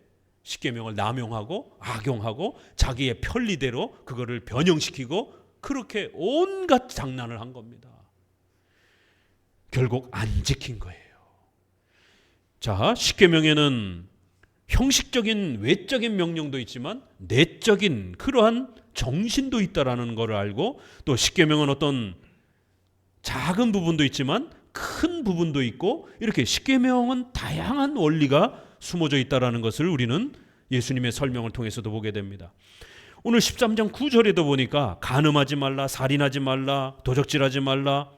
Speaker 1: 십계명을 남용하고 악용하고 자기의 편리대로 그거를 변형시키고 그렇게 온갖 장난을 한 겁니다. 결국 안 지킨 거예요. 자, 십계명에는 형식적인 외적인 명령도 있지만 내적인 그러한 정신도 있다라는 것을 알고 또 십계명은 어떤 작은 부분도 있지만 큰 부분도 있고 이렇게 십계명은 다양한 원리가 숨어져 있다라는 것을 우리는 예수님의 설명을 통해서도 보게 됩니다. 오늘 13장 9절에도 보니까 간음하지 말라, 살인하지 말라, 도적질하지 말라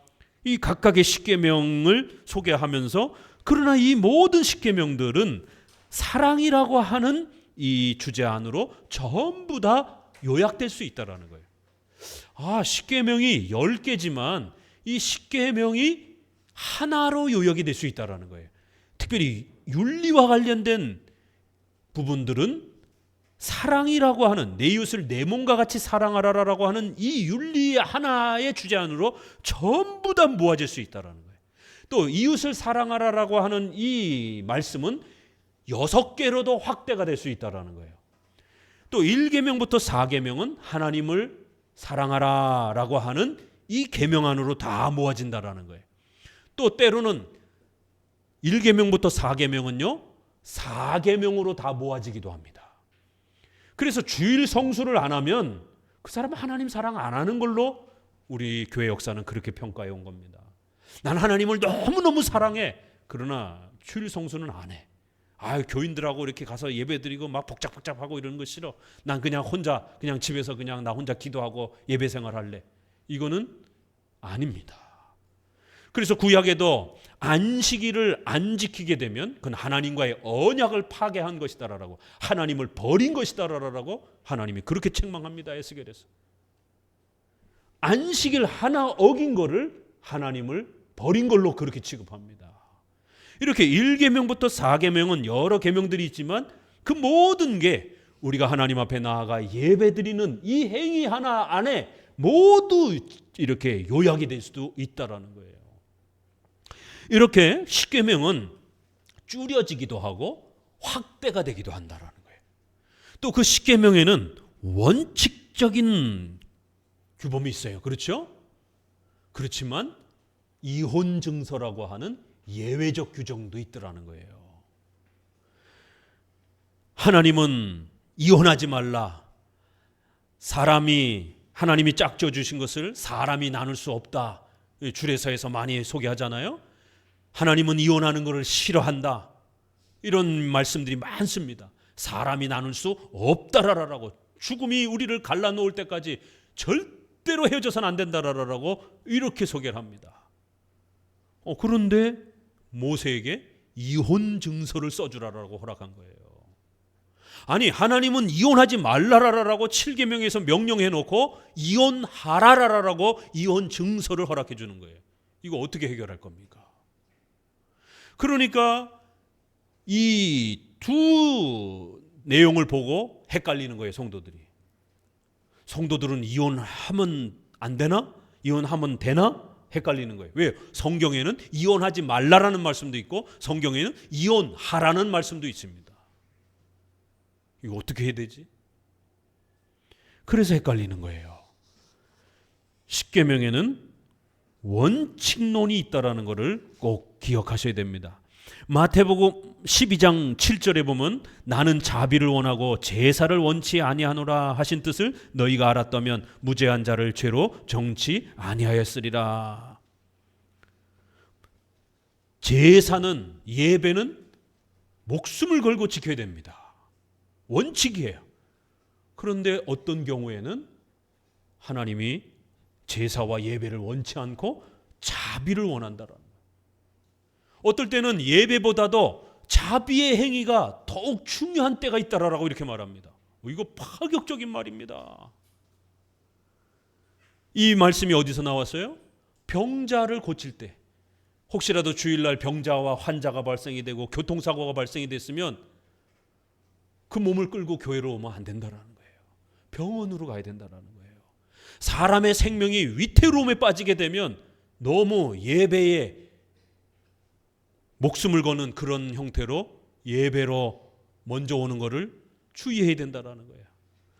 Speaker 1: 이 각각의 십계명을 소개하면서 그러나 이 모든 십계명들은 사랑이라고 하는 이 주제 안으로 전부 다 요약될 수 있다라는 거예요. 십계명이 10개지만 이 십계명이 하나로 요약이 될 수 있다라는 거예요. 특별히 윤리와 관련된 부분들은 사랑이라고 하는 내 이웃을 내 몸과 같이 사랑하라라고 하는 이 윤리 하나의 주제 안으로 전부 다 모아질 수 있다라는 거예요. 또 이웃을 사랑하라라고 하는 이 말씀은 6개로도 확대가 될 수 있다라는 거예요. 또 1계명부터 4계명은 하나님을 사랑하라라고 하는 이 계명 안으로 다 모아진다라는 거예요. 또 때로는 1계명부터 4계명은요 4계명으로 다 모아지기도 합니다. 그래서 주일 성수를 안 하면 그 사람은 하나님 사랑 안 하는 걸로 우리 교회 역사는 그렇게 평가해 온 겁니다. 난 하나님을 너무너무 사랑해. 그러나 주일 성수는 안 해. 교인들하고 이렇게 가서 예배드리고 막 복잡복잡하고 이러는 거 싫어. 난 그냥 혼자 그냥 집에서 그냥 나 혼자 기도하고 예배 생활할래. 이거는 아닙니다. 그래서 구약에도 안식일을 안 지키게 되면 그건 하나님과의 언약을 파괴한 것이다라고 하나님을 버린 것이다라고 하나님이 그렇게 책망합니다. 에스겔에서. 안식일 하나 어긴 거를 하나님을 버린 걸로 그렇게 취급합니다. 이렇게 1계명부터 4계명은 여러 계명들이 있지만 그 모든 게 우리가 하나님 앞에 나아가 예배드리는 이 행위 하나 안에 모두 이렇게 요약이 될 수도 있다라는 거예요. 이렇게 십계명은 줄여지기도 하고 확대가 되기도 한다라는 거예요. 또 그 십계명에는 원칙적인 규범이 있어요. 그렇죠? 그렇지만 이혼 증서라고 하는 예외적 규정도 있더라는 거예요. 하나님은 이혼하지 말라. 하나님이 짝져 주신 것을 사람이 나눌 수 없다. 주례서에서 많이 소개하잖아요. 하나님은 이혼하는 것을 싫어한다. 이런 말씀들이 많습니다. 사람이 나눌 수 없다라고 죽음이 우리를 갈라놓을 때까지 절대로 헤어져서는 안 된다라고 이렇게 소개를 합니다. 그런데 모세에게 이혼 증서를 써주라라고 허락한 거예요. 아니 하나님은 이혼하지 말라라라고 7계명에서 명령해 놓고 이혼하라라라고 이혼 증서를 허락해 주는 거예요. 이거 어떻게 해결할 겁니까? 그러니까 이 두 내용을 보고 헷갈리는 거예요, 성도들이. 성도들은 이혼하면 안 되나? 이혼하면 되나? 헷갈리는 거예요. 왜요? 성경에는 이혼하지 말라라는 말씀도 있고 성경에는 이혼하라는 말씀도 있습니다. 이거 어떻게 해야 되지? 그래서 헷갈리는 거예요. 십계명에는 원칙론이 있다라는 것을 꼭 기억하셔야 됩니다. 마태복음 12장 7절에 보면 나는 자비를 원하고 제사를 원치 아니하노라 하신 뜻을 너희가 알았다면 무죄한 자를 죄로 정치 아니하였으리라. 제사는, 예배는 목숨을 걸고 지켜야 됩니다. 원칙이에요. 그런데 어떤 경우에는 하나님이 제사와 예배를 원치 않고 자비를 원한다라는 거예요. 어떨 때는 예배보다도 자비의 행위가 더욱 중요한 때가 있다라고 이렇게 말합니다. 이거 파격적인 말입니다. 이 말씀이 어디서 나왔어요? 병자를 고칠 때, 혹시라도 주일날 병자와 환자가 발생이 되고 교통사고가 발생이 됐으면 그 몸을 끌고 교회로 오면 안 된다라는 거예요. 병원으로 가야 된다라는 거예요. 사람의 생명이 위태로움에 빠지게 되면 너무 예배에 목숨을 거는 그런 형태로 예배로 먼저 오는 것을 주의해야 된다라는 거예요.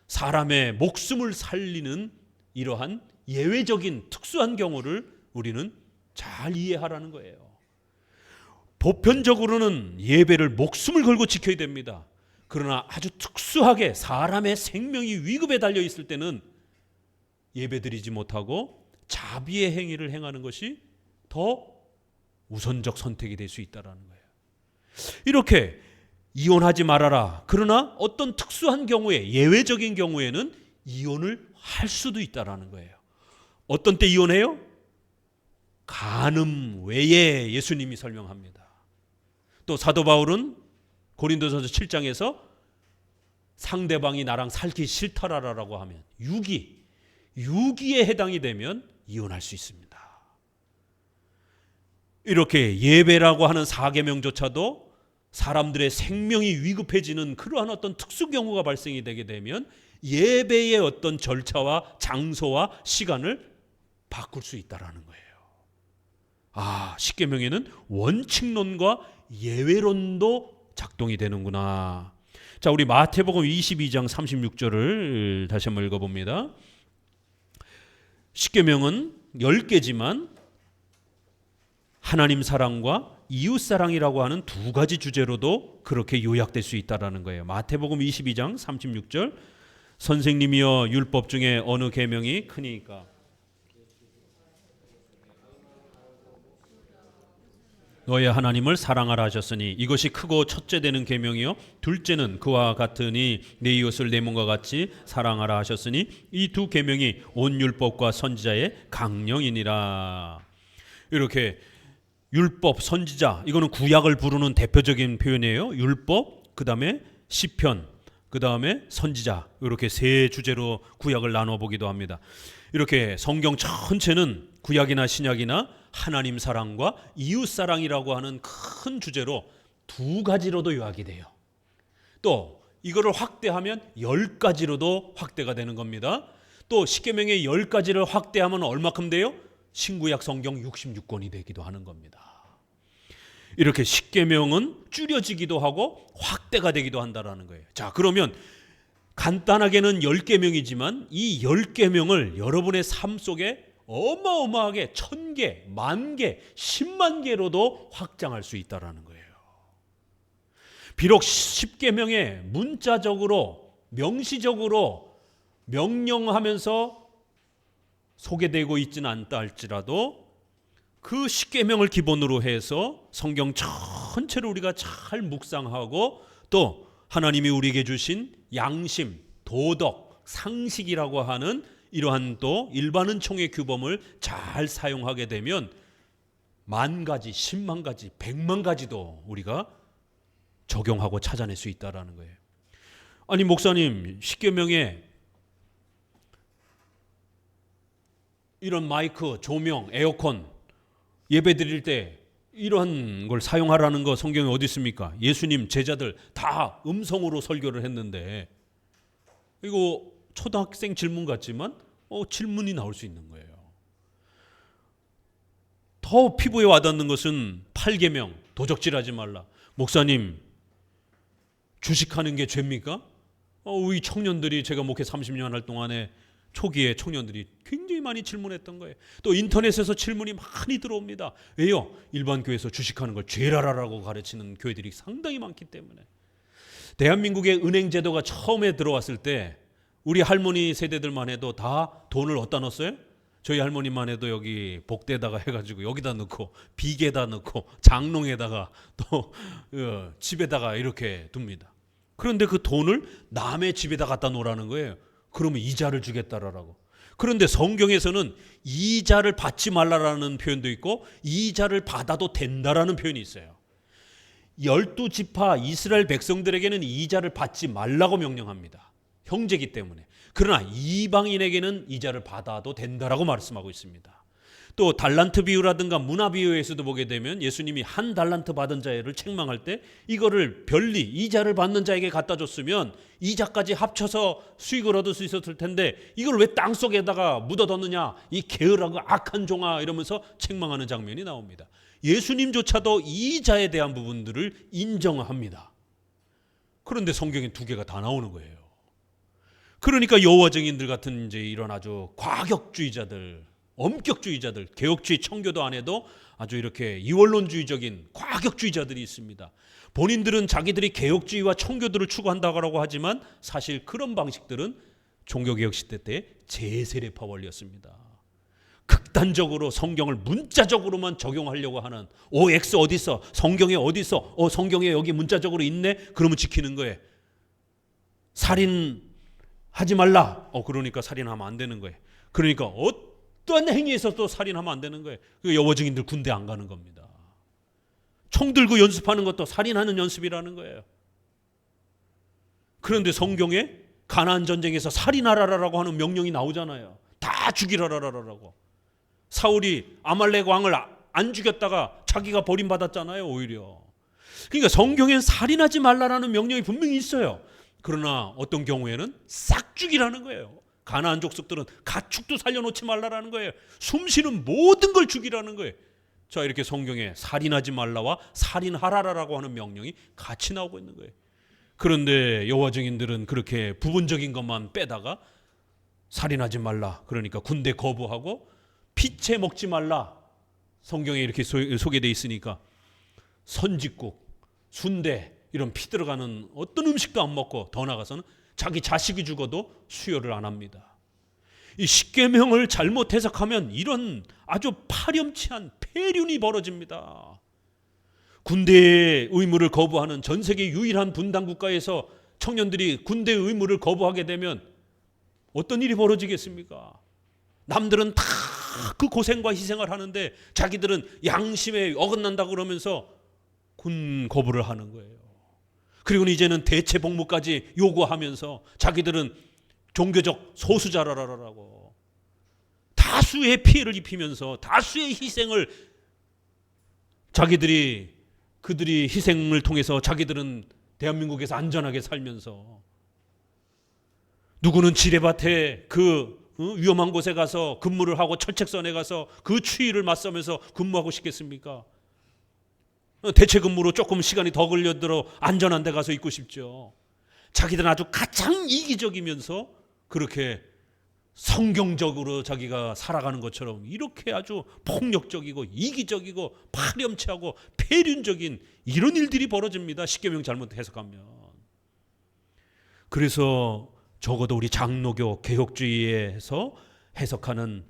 Speaker 1: 사람의 목숨을 살리는 이러한 예외적인 특수한 경우를 우리는 잘 이해하라는 거예요. 보편적으로는 예배를 목숨을 걸고 지켜야 됩니다. 그러나 아주 특수하게 사람의 생명이 위급에 달려 있을 때는 예배드리지 못하고 자비의 행위를 행하는 것이 더 우선적 선택이 될 수 있다는 거예요. 이렇게 이혼하지 말아라. 그러나 어떤 특수한 경우에, 예외적인 경우에는 이혼을 할 수도 있다는 거예요. 어떤 때 이혼해요? 간음 외에 예수님이 설명합니다. 또 사도 바울은 고린도전서 7장에서 상대방이 나랑 살기 싫다라고 하면 유기에 해당이 되면 이혼할 수 있습니다. 이렇게 예배라고 하는 사계명조차도 사람들의 생명이 위급해지는 그러한 어떤 특수 경우가 발생이 되게 되면 예배의 어떤 절차와 장소와 시간을 바꿀 수 있다라는 거예요. 십계명에는 원칙론과 예외론도 작동이 되는구나. 자, 우리 마태복음 22장 36절을 다시 한번 읽어봅니다. 십계명은 10개지만 하나님 사랑과 이웃 사랑이라고 하는 두 가지 주제로도 그렇게 요약될 수 있다라는 거예요. 마태복음 22장 36절 선생님이여 율법 중에 어느 계명이 크니까 너의 하나님을 사랑하라 하셨으니 이것이 크고 첫째 되는 계명이요 둘째는 그와 같으니 내 이웃을 내 몸과 같이 사랑하라 하셨으니 이 두 계명이 온 율법과 선지자의 강령이니라. 이렇게 율법, 선지자, 이거는 구약을 부르는 대표적인 표현이에요. 율법, 그 다음에 시편, 그 다음에 선지자, 이렇게 세 주제로 구약을 나눠보기도 합니다. 이렇게 성경 전체는 구약이나 신약이나 하나님 사랑과 이웃 사랑이라고 하는 큰 주제로 두 가지로도 요약이 돼요. 또 이거를 확대하면 10가지로도 확대가 되는 겁니다. 또 십계명의 10가지를 확대하면 얼마큼 돼요? 신구약 성경 66권이 되기도 하는 겁니다. 이렇게 십계명은 줄여지기도 하고 확대가 되기도 한다는 거예요. 자, 그러면 간단하게는 10계명이지만 이 10계명을 여러분의 삶 속에 어마어마하게 1000개, 10,000개, 10만 개로도 확장할 수 있다는 거예요. 비록 십계명에 문자적으로, 명시적으로 명령하면서 소개되고 있지는 않다 할지라도 그 십계명을 기본으로 해서 성경 전체를 우리가 잘 묵상하고 또 하나님이 우리에게 주신 양심, 도덕, 상식이라고 하는 이러한 또 일반 은총의 규범을 잘 사용하게 되면 10,000가지, 10만 가지, 100만 가지도 우리가 적용하고 찾아낼 수 있다는 거예요. 아니 목사님, 십계명에 이런 마이크, 조명, 에어컨 예배 드릴 때 이런 걸 사용하라는 거 성경에 어디 있습니까? 예수님 제자들 다 음성으로 설교를 했는데 이거 초등학생 질문 같지만 질문이 나올 수 있는 거예요. 더 피부에 와닿는 것은 8계명 도적질하지 말라. 목사님 주식하는 게 죄입니까? 우리 청년들이 제가 목회 30년 할 동안에 초기에 청년들이 굉장히 많이 질문했던 거예요. 또 인터넷에서 질문이 많이 들어옵니다. 왜요? 일반 교회에서 주식하는 걸 죄라라고 가르치는 교회들이 상당히 많기 때문에. 대한민국의 은행 제도가 처음에 들어왔을 때 우리 할머니 세대들만 해도 다 돈을 어디다 넣었어요? 저희 할머니만 해도 여기 복대에다가 해가지고 여기다 넣고 비계에다 넣고 장롱에다가 또 집에다가 이렇게 둡니다. 그런데 그 돈을 남의 집에다 갖다 놓으라는 거예요. 그러면 이자를 주겠다라고. 그런데 성경에서는 이자를 받지 말라라는 표현도 있고 이자를 받아도 된다라는 표현이 있어요. 12지파 이스라엘 백성들에게는 이자를 받지 말라고 명령합니다. 형제이기 때문에. 그러나 이방인에게는 이자를 받아도 된다라고 말씀하고 있습니다. 또 달란트 비유라든가 문화 비유에서도 보게 되면 예수님이 한 달란트 받은 자를 책망할 때 이거를 별리 이자를 받는 자에게 갖다 줬으면 이자까지 합쳐서 수익을 얻을 수 있었을 텐데 이걸 왜 땅속에다가 묻어뒀느냐 이 게으르고 악한 종아 이러면서 책망하는 장면이 나옵니다. 예수님조차도 이자에 대한 부분들을 인정합니다. 그런데 성경에 두 개가 다 나오는 거예요. 그러니까 여호와 증인들 같은 이제 이런 아주 과격주의자들, 엄격주의자들, 개혁주의 청교도 안에도 아주 이렇게 이원론주의적인 과격주의자들이 있습니다. 본인들은 자기들이 개혁주의와 청교도를 추구한다고 하지만 사실 그런 방식들은 종교개혁 시대 때 제세례파 원리였습니다. 극단적으로 성경을 문자적으로만 적용하려고 하는 OX 어디 있어? 성경에 어디 있어? 성경에 여기 문자적으로 있네? 그러면 지키는 거예요. 살인하지 말라. 그러니까 살인하면 안 되는 거예요. 그러니까 어떤 행위에서도 살인하면 안 되는 거예요. 여호와 증인들 군대 안 가는 겁니다. 총 들고 연습하는 것도 살인하는 연습이라는 거예요. 그런데 성경에 가나안 전쟁에서 살인하라라고 하는 명령이 나오잖아요. 다 죽이라라라라고. 사울이 아말렉 왕을 안 죽였다가 자기가 버림받았잖아요. 오히려. 그러니까 성경엔 살인하지 말라라는 명령이 분명히 있어요. 그러나 어떤 경우에는 싹 죽이라는 거예요. 가나안 족속들은 가축도 살려놓지 말라라는 거예요. 숨쉬는 모든 걸 죽이라는 거예요. 자, 이렇게 성경에 살인하지 말라와 살인하라라고 하는 명령이 같이 나오고 있는 거예요. 그런데 여호와 증인들은 그렇게 부분적인 것만 빼다가 살인하지 말라, 그러니까 군대 거부하고 피채 먹지 말라, 성경에 이렇게 소개되어 있으니까 선짓국, 순대 이런 피 들어가는 어떤 음식도 안 먹고 더 나아가서는 자기 자식이 죽어도 수혈을 안 합니다. 이 십계명을 잘못 해석하면 이런 아주 파렴치한 폐륜이 벌어집니다. 군대의 의무를 거부하는 전 세계 유일한 분단 국가에서 청년들이 군대 의무를 거부하게 되면 어떤 일이 벌어지겠습니까? 남들은 다 그 고생과 희생을 하는데 자기들은 양심에 어긋난다고 그러면서 군 거부를 하는 거예요. 그리고 이제는 대체 복무까지 요구하면서 자기들은 종교적 소수자라라고 다수의 피해를 입히면서 다수의 희생을 그들이 희생을 통해서 자기들은 대한민국에서 안전하게 살면서 누구는 지뢰밭에 그 위험한 곳에 가서 근무를 하고 철책선에 가서 그 추위를 맞서면서 근무하고 싶겠습니까? 대체 근무로 조금 시간이 더 걸려들어 안전한 데 가서 있고 싶죠. 자기들은 아주 가장 이기적이면서 그렇게 성경적으로 자기가 살아가는 것처럼 이렇게 아주 폭력적이고 이기적이고 파렴치하고 폐륜적인 이런 일들이 벌어집니다. 십계명 잘못 해석하면. 그래서 적어도 우리 장로교 개혁주의에서 해석하는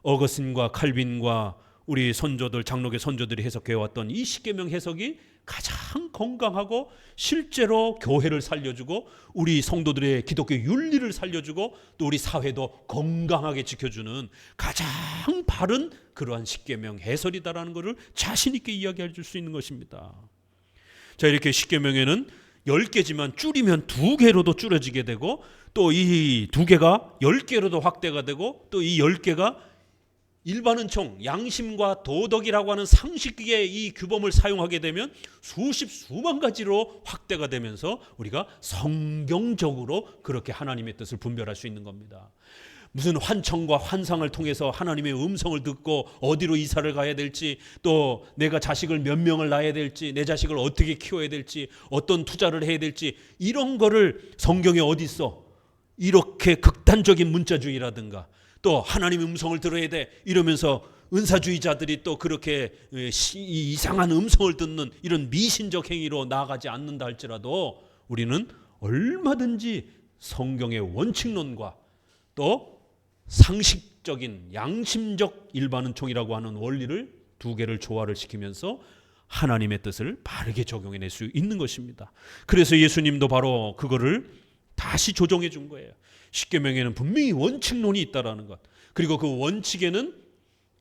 Speaker 1: 어거스틴과 칼빈과 우리 선조들, 장로교 선조들이 해석해왔던 이 십계명 해석이 가장 건강하고 실제로 교회를 살려주고 우리 성도들의 기독교 윤리를 살려주고 또 우리 사회도 건강하게 지켜주는 가장 바른 그러한 십계명 해설이다라는 것을 자신 있게 이야기해 줄 수 있는 것입니다. 자, 이렇게 십계명에는 10개지만 줄이면 2개로도 줄여지게 되고 또 이 2개가 10개로도 확대가 되고 또 이 10개가 일반 은총, 양심과 도덕이라고 하는 상식의 이 규범을 사용하게 되면 수십 수만 가지로 확대가 되면서 우리가 성경적으로 그렇게 하나님의 뜻을 분별할 수 있는 겁니다. 무슨 환청과 환상을 통해서 하나님의 음성을 듣고 어디로 이사를 가야 될지, 또 내가 자식을 몇 명을 낳아야 될지, 내 자식을 어떻게 키워야 될지, 어떤 투자를 해야 될지, 이런 거를 성경에 어디 있어? 이렇게 극단적인 문자주의라든가, 또 하나님의 음성을 들어야 돼 이러면서 은사주의자들이 또 그렇게 이상한 음성을 듣는 이런 미신적 행위로 나아가지 않는다 할지라도 우리는 얼마든지 성경의 원칙론과 또 상식적인 양심적 일반은총이라고 하는 원리를 두 개를 조화를 시키면서 하나님의 뜻을 바르게 적용해낼 수 있는 것입니다. 그래서 예수님도 바로 그거를 다시 조정해 준 거예요. 십계명에는 분명히 원칙론이 있다라는 것, 그리고 그 원칙에는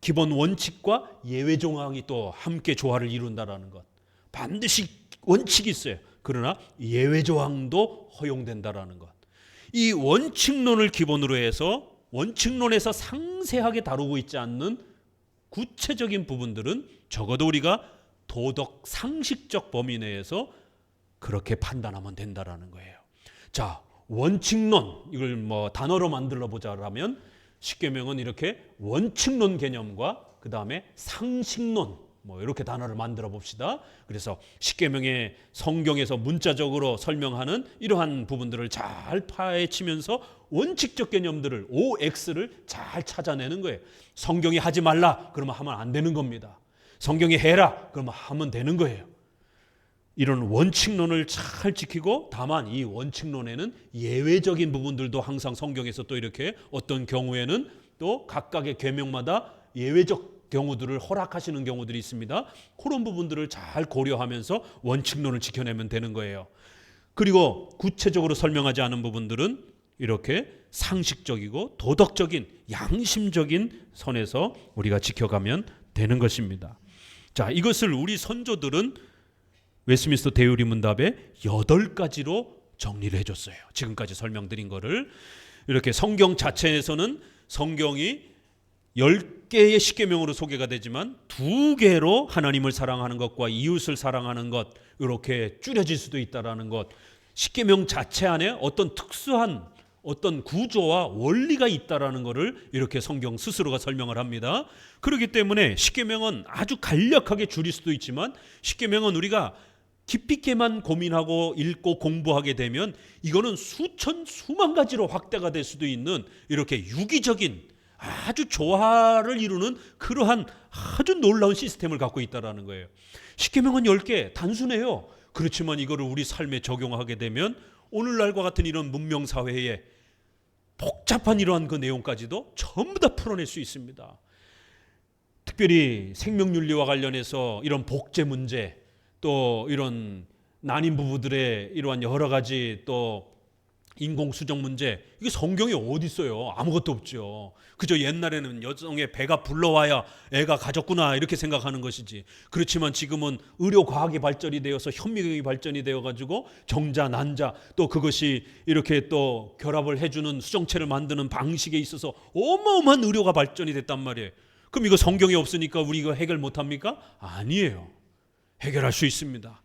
Speaker 1: 기본 원칙과 예외 조항이 또 함께 조화를 이룬다라는 것. 반드시 원칙이 있어요. 그러나 예외 조항도 허용된다라는 것. 이 원칙론을 기본으로 해서 원칙론에서 상세하게 다루고 있지 않는 구체적인 부분들은 적어도 우리가 도덕 상식적 범위 내에서 그렇게 판단하면 된다라는 거예요. 자, 원칙론, 이걸 뭐 단어로 만들어 보자라면 십계명은 이렇게 원칙론 개념과 그 다음에 상식론, 뭐 이렇게 단어를 만들어 봅시다. 그래서 십계명의 성경에서 문자적으로 설명하는 이러한 부분들을 잘 파헤치면서 원칙적 개념들을 OX를 잘 찾아내는 거예요. 성경이 하지 말라 그러면 하면 안 되는 겁니다. 성경이 해라 그러면 하면 되는 거예요. 이런 원칙론을 잘 지키고, 다만 이 원칙론에는 예외적인 부분들도 항상 성경에서 또 이렇게 어떤 경우에는 또 각각의 계명마다 예외적 경우들을 허락하시는 경우들이 있습니다. 그런 부분들을 잘 고려하면서 원칙론을 지켜내면 되는 거예요. 그리고 구체적으로 설명하지 않은 부분들은 이렇게 상식적이고 도덕적인 양심적인 선에서 우리가 지켜가면 되는 것입니다. 자, 이것을 우리 선조들은 웨스트민스터 대의리 문답에 8가지로 정리를 해줬어요. 지금까지 설명드린 거를. 이렇게 성경 자체에서는 성경이 10개의 십계명으로 소개가 되지만 2개로 하나님을 사랑하는 것과 이웃을 사랑하는 것, 이렇게 줄여질 수도 있다라는 것. 십계명 자체 안에 어떤 특수한 어떤 구조와 원리가 있다라는 것을 이렇게 성경 스스로가 설명을 합니다. 그렇기 때문에 십계명은 아주 간략하게 줄일 수도 있지만, 십계명은 우리가 깊이 있게만 고민하고 읽고 공부하게 되면 이거는 수만 가지로 확대가 될 수도 있는 이렇게 유기적인 아주 조화를 이루는 그러한 아주 놀라운 시스템을 갖고 있다는 거예요. 십계명은 10개, 단순해요. 그렇지만 이거를 우리 삶에 적용하게 되면 오늘날과 같은 이런 문명사회에 복잡한 이러한 그 내용까지도 전부 다 풀어낼 수 있습니다. 특별히 생명윤리와 관련해서 이런 복제 문제, 또 이런 난임 부부들의 이러한 여러 가지 또 인공수정 문제, 이게 성경에 어디 있어요? 아무것도 없죠. 그저 옛날에는 여성의 배가 불러와야 애가 가졌구나 이렇게 생각하는 것이지. 그렇지만 지금은 의료과학이 발전이 되어서 현미경이 발전이 되어가지고 정자, 난자, 또 그것이 이렇게 또 결합을 해주는 수정체를 만드는 방식에 있어서 어마어마한 의료가 발전이 됐단 말이에요. 그럼 이거 성경에 없으니까 우리 이거 해결 못합니까? 아니에요. 해결할 수 있습니다.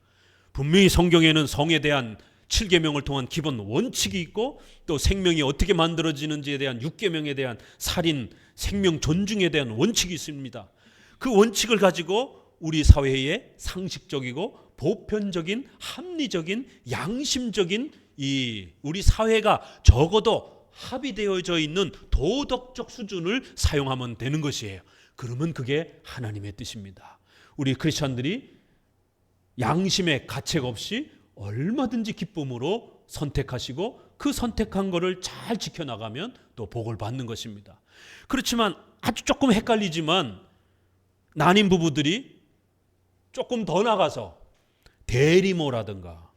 Speaker 1: 분명히 성경에는 성에 대한 7계명을 통한 기본 원칙이 있고, 또 생명이 어떻게 만들어지는지에 대한 6계명에 대한 살인, 생명 존중에 대한 원칙이 있습니다. 그 원칙을 가지고 우리 사회의 상식적이고 보편적인 합리적인 양심적인 이 우리 사회가 적어도 합의되어져 있는 도덕적 수준을 사용하면 되는 것이에요. 그러면 그게 하나님의 뜻입니다. 우리 크리스찬들이 양심의 가책 없이 얼마든지 기쁨으로 선택하시고 그 선택한 것을 잘 지켜나가면 또 복을 받는 것입니다. 그렇지만 아주 조금 헷갈리지만 난임 부부들이 조금 더 나가서 대리모라든가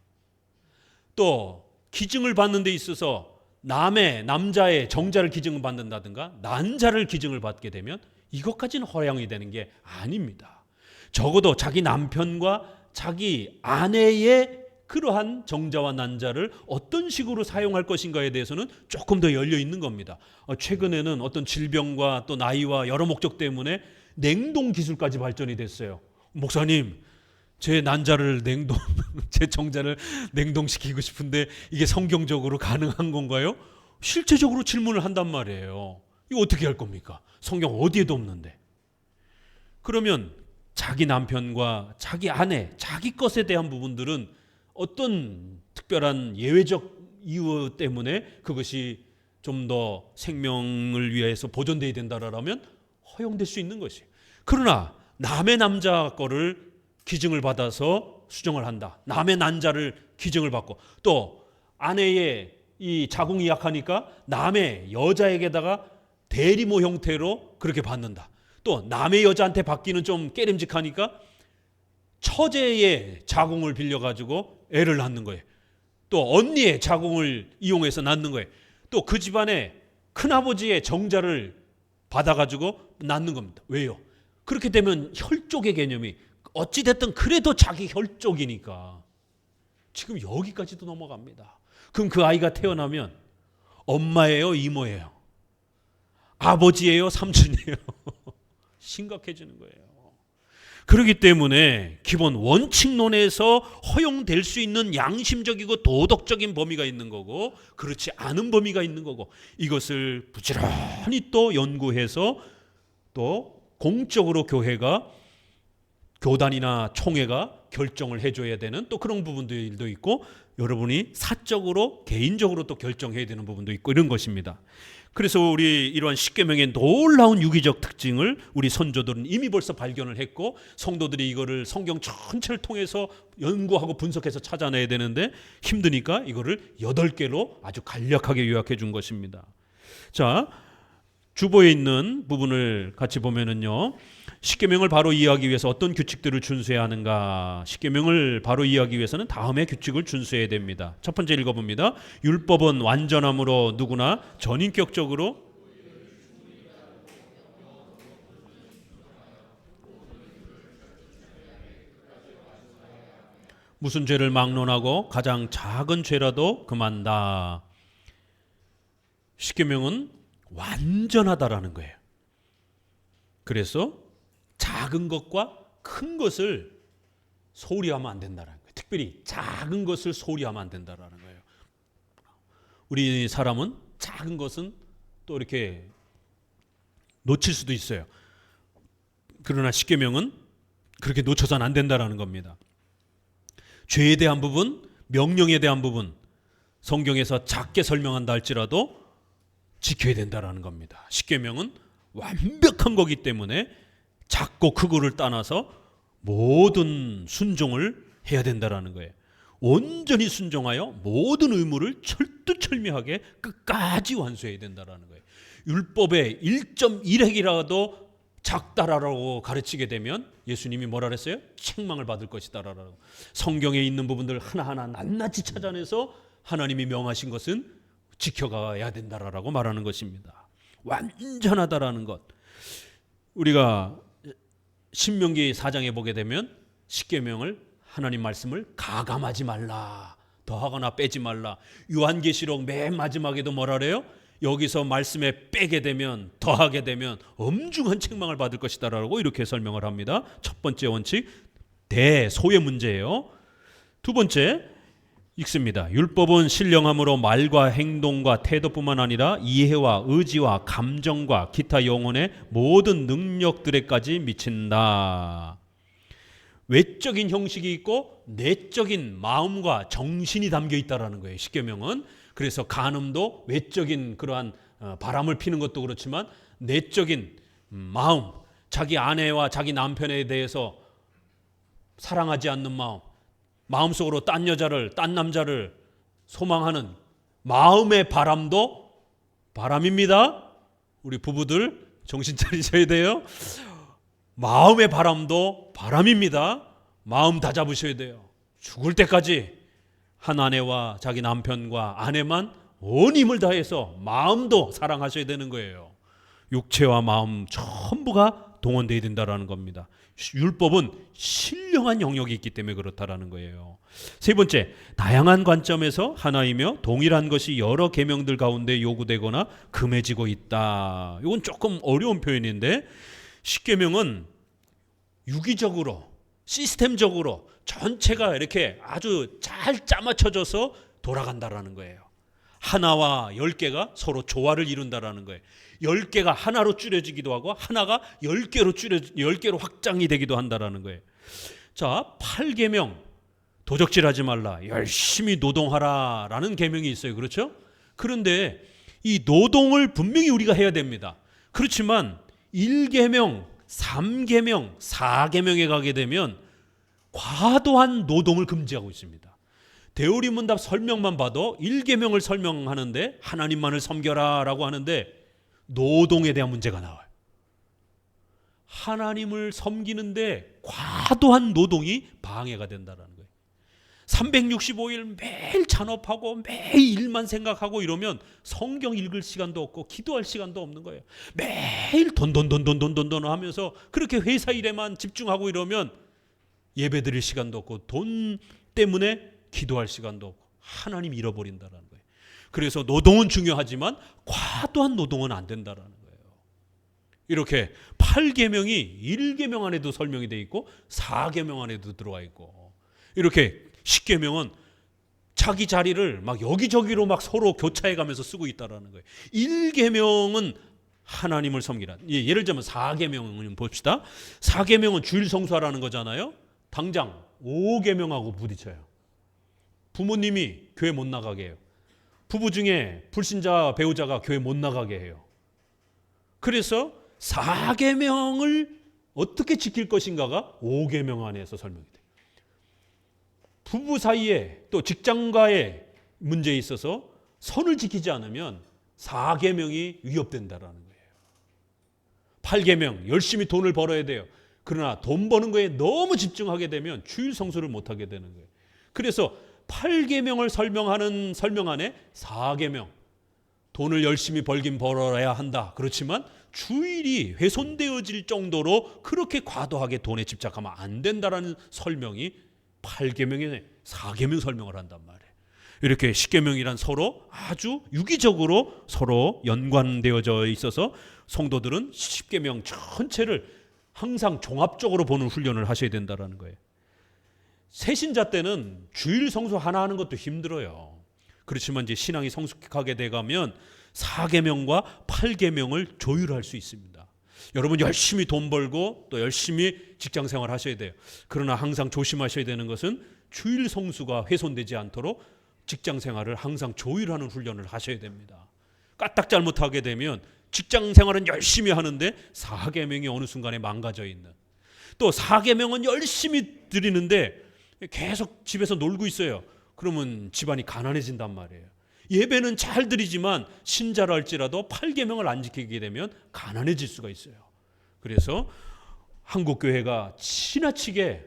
Speaker 1: 또 기증을 받는 데 있어서 남자의 정자를 기증을 받는다든가 난자를 기증을 받게 되면 이것까지는 허용이 되는 게 아닙니다. 적어도 자기 남편과 자기 아내의 그러한 정자와 난자를 어떤 식으로 사용할 것인가에 대해서는 조금 더 열려 있는 겁니다. 최근에는 어떤 질병과 또 나이와 여러 목적 때문에 냉동 기술까지 발전이 됐어요. 목사님, 제 난자를 제 정자를 냉동시키고 싶은데 이게 성경적으로 가능한 건가요? 실제적으로 질문을 한단 말이에요. 이거 어떻게 할 겁니까? 성경 어디에도 없는데. 그러면 자기 남편과 자기 아내, 자기 것에 대한 부분들은 어떤 특별한 예외적 이유 때문에 그것이 좀 더 생명을 위해서 보존돼야 된다라면 허용될 수 있는 것이에요. 그러나 남의 남자 거를 기증을 받아서 수정을 한다. 남의 난자를 기증을 받고 또 아내의 이 자궁이 약하니까 남의 여자에게다가 대리모 형태로 그렇게 받는다. 또 남의 여자한테 받기는 좀 깨림직하니까 처제의 자궁을 빌려가지고 애를 낳는 거예요. 또 언니의 자궁을 이용해서 낳는 거예요. 또 그 집안의 큰아버지의 정자를 받아가지고 낳는 겁니다. 왜요? 그렇게 되면 혈족의 개념이 어찌됐든 그래도 자기 혈족이니까 지금 여기까지도 넘어갑니다. 그럼 그 아이가 태어나면 엄마예요? 이모예요? 아버지예요? 삼촌이에요? 심각해지는 거예요. 그렇기 때문에 기본 원칙론에서 허용될 수 있는 양심적이고 도덕적인 범위가 있는 거고 그렇지 않은 범위가 있는 거고 이것을 부지런히 또 연구해서 또 공적으로 교회가 교단이나 총회가 결정을 해줘야 되는 또 그런 부분들도 있고 여러분이 사적으로 개인적으로 또 결정해야 되는 부분도 있고 이런 것입니다. 그래서 우리 이러한 십계명의 놀라운 유기적 특징을 우리 선조들은 이미 벌써 발견을 했고 성도들이 이거를 성경 전체를 통해서 연구하고 분석해서 찾아내야 되는데 힘드니까 이거를 8개로 아주 간략하게 요약해 준 것입니다. 자, 주보에 있는 부분을 같이 보면은요. 십계명을 바로 이해하기 위해서 어떤 규칙들을 준수해야 하는가? 십계명을 바로 이해하기 위해서는 다음의 규칙을 준수해야 됩니다. 첫 번째 읽어봅니다. 율법은 완전함으로 누구나 전인격적으로 무슨 죄를 막론하고 가장 작은 죄라도 금한다. 십계명은 완전하다라는 거예요. 그래서 작은 것과 큰 것을 소홀히 하면 안 된다는 거예요. 특별히 작은 것을 소홀히 하면 안 된다는 거예요. 우리 사람은 작은 것은 또 이렇게 놓칠 수도 있어요. 그러나 십계명은 그렇게 놓쳐서는 안 된다는 겁니다. 죄에 대한 부분, 명령에 대한 부분 성경에서 작게 설명한다 할지라도 지켜야 된다는 겁니다. 십계명은 완벽한 거기 때문에 작고 크고를 떠나서 모든 순종을 해야 된다는 거예요. 온전히 순종하여 모든 의무를 철두철미하게 끝까지 완수해야 된다는 거예요. 율법의 1.1핵이라도 작다라고 가르치게 되면 예수님이 뭐라 그랬어요? 책망을 받을 것이다라고. 성경에 있는 부분들 하나하나 낱낱이 찾아내서 하나님이 명하신 것은 지켜가야 된다라고 말하는 것입니다. 완전하다라는 것. 우리가 신명기 4장에 보게 되면 십계명을 하나님 말씀을 가감하지 말라, 더하거나 빼지 말라. 요한계시록 맨 마지막에도 뭐라 그래요? 여기서 말씀에 빼게 되면 더하게 되면 엄중한 책망을 받을 것이다라고 이렇게 설명을 합니다. 첫 번째 원칙 대소의 문제예요. 두 번째 읽습니다. 율법은 신령함으로 말과 행동과 태도뿐만 아니라 이해와 의지와 감정과 기타 영혼의 모든 능력들에까지 미친다. 외적인 형식이 있고 내적인 마음과 정신이 담겨 있다라는 거예요. 십계명은. 그래서 간음도 외적인 그러한 바람을 피는 것도 그렇지만 내적인 마음, 자기 아내와 자기 남편에 대해서 사랑하지 않는 마음, 마음속으로 딴 여자를, 딴 남자를 소망하는 마음의 바람도 바람입니다. 우리 부부들 정신 차리셔야 돼요. 마음의 바람도 바람입니다. 마음 다 잡으셔야 돼요. 죽을 때까지 한 아내와 자기 남편과 아내만 온 힘을 다해서 마음도 사랑하셔야 되는 거예요. 육체와 마음 전부가 동원돼야 된다라는 겁니다. 율법은 신령한 영역이 있기 때문에 그렇다라는 거예요. 세 번째, 다양한 관점에서 하나이며 동일한 것이 여러 계명들 가운데 요구되거나 금해지고 있다. 이건 조금 어려운 표현인데, 십계명은 유기적으로 시스템적으로 전체가 이렇게 아주 잘 짜맞춰져서 돌아간다라는 거예요. 하나와 10개가 서로 조화를 이룬다라는 거예요. 10개가 하나로 줄여지기도 하고 하나가 10개로 확장이 되기도 한다라는 거예요. 자, 8계명, 도적질하지 말라, 열심히 노동하라라는 계명이 있어요. 그렇죠? 그런데 이 노동을 분명히 우리가 해야 됩니다. 그렇지만 1계명, 3계명, 4계명에 가게 되면 과도한 노동을 금지하고 있습니다. 대우리문답 설명만 봐도 1계명을 설명하는데 하나님만을 섬겨라 라고 하는데 노동에 대한 문제가 나와요. 하나님을 섬기는데 과도한 노동이 방해가 된다는 거예요. 365일 매일 잔업하고 매일 일만 생각하고 이러면 성경 읽을 시간도 없고 기도할 시간도 없는 거예요. 매일 돈 하면서 그렇게 회사 일에만 집중하고 이러면 예배 드릴 시간도 없고 돈 때문에 기도할 시간도 없고 하나님 잃어버린다라는 거예요. 그래서 노동은 중요하지만 과도한 노동은 안 된다라는 거예요. 이렇게 8계명이 1계명 안에도 설명이 돼 있고 4계명 안에도 들어와 있고, 이렇게 10계명은 자기 자리를 막 여기저기로 막 서로 교차해 가면서 쓰고 있다라는 거예요. 1계명은 하나님을 섬기라. 예를 들면 4계명을 봅시다. 4계명은 주일 성수하라는 거잖아요. 당장 5계명하고 부딪혀요. 부모님이 교회 못 나가게 해요. 부부 중에 불신자 배우자가 교회 못 나가게 해요. 그래서 4계명을 어떻게 지킬 것인가가 5계명 안에서 설명이 돼요. 부부 사이에 또 직장과의 문제에 있어서 선을 지키지 않으면 4계명이 위협된다라는 거예요. 8계명, 열심히 돈을 벌어야 돼요. 그러나 돈 버는 거에 너무 집중하게 되면 주일 성수를 못하게 되는 거예요. 그래서 8계명을 설명하는 설명 안에 4계명, 돈을 열심히 벌긴 벌어야 한다. 그렇지만 주일이 훼손되어질 정도로 그렇게 과도하게 돈에 집착하면 안 된다라는 설명이 8계명에 4계명 설명을 한단 말이에요. 이렇게 10계명이란 서로 아주 유기적으로 서로 연관되어져 있어서 성도들은 10계명 전체를 항상 종합적으로 보는 훈련을 하셔야 된다는 거예요. 새신자 때는 주일 성수 하나 하는 것도 힘들어요. 그렇지만 이제 신앙이 성숙하게 돼가면 4계명과 8계명을 조율할 수 있습니다. 여러분 열심히 돈 벌고 또 열심히 직장 생활 하셔야 돼요. 그러나 항상 조심하셔야 되는 것은 주일 성수가 훼손되지 않도록 직장 생활을 항상 조율하는 훈련을 하셔야 됩니다. 까딱 잘못하게 되면 직장 생활은 열심히 하는데 4계명이 어느 순간에 망가져 있는, 또 4계명은 열심히 드리는데 계속 집에서 놀고 있어요. 그러면 집안이 가난해진단 말이에요. 예배는 잘 드리지만 신자라 할지라도 8계명을 안 지키게 되면 가난해질 수가 있어요. 그래서 한국교회가 지나치게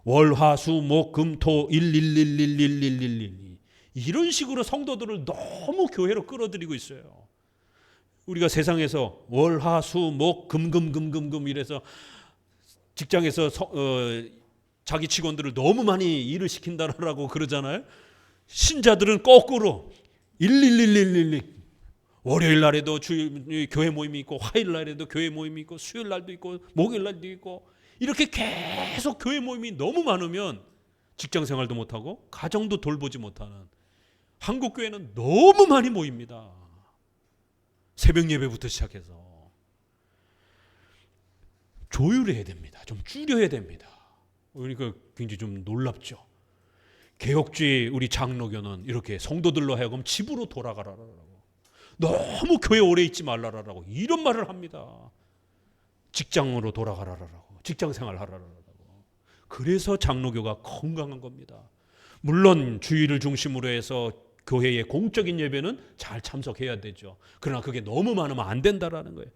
Speaker 1: 월화수목금토 1111111 이런 식으로 성도들을 너무 교회로 끌어들이고 있어요. 우리가 세상에서 월화수목금금금금금 이래서 직장에서 자기 직원들을 너무 많이 일을 시킨다라고 그러잖아요. 신자들은 거꾸로 11111 월요일 날에도 교회 모임이 있고 화요일 날에도 교회 모임이 있고 수요일 날도 있고 목요일 날도 있고 이렇게 계속 교회 모임이 너무 많으면 직장 생활도 못하고 가정도 돌보지 못하는, 한국 교회는 너무 많이 모입니다. 새벽 예배부터 시작해서 조율해야 됩니다. 좀 줄여야 됩니다. 그러니까 굉장히 좀 놀랍죠. 개혁주의 우리 장로교는 이렇게 성도들로 하여금 집으로 돌아가라라고, 너무 교회 오래 있지 말라라고 이런 말을 합니다. 직장으로 돌아가라라고, 직장 생활 하라라고. 그래서 장로교가 건강한 겁니다. 물론 주일을 중심으로 해서 교회의 공적인 예배는 잘 참석해야 되죠. 그러나 그게 너무 많으면 안 된다라는 거예요.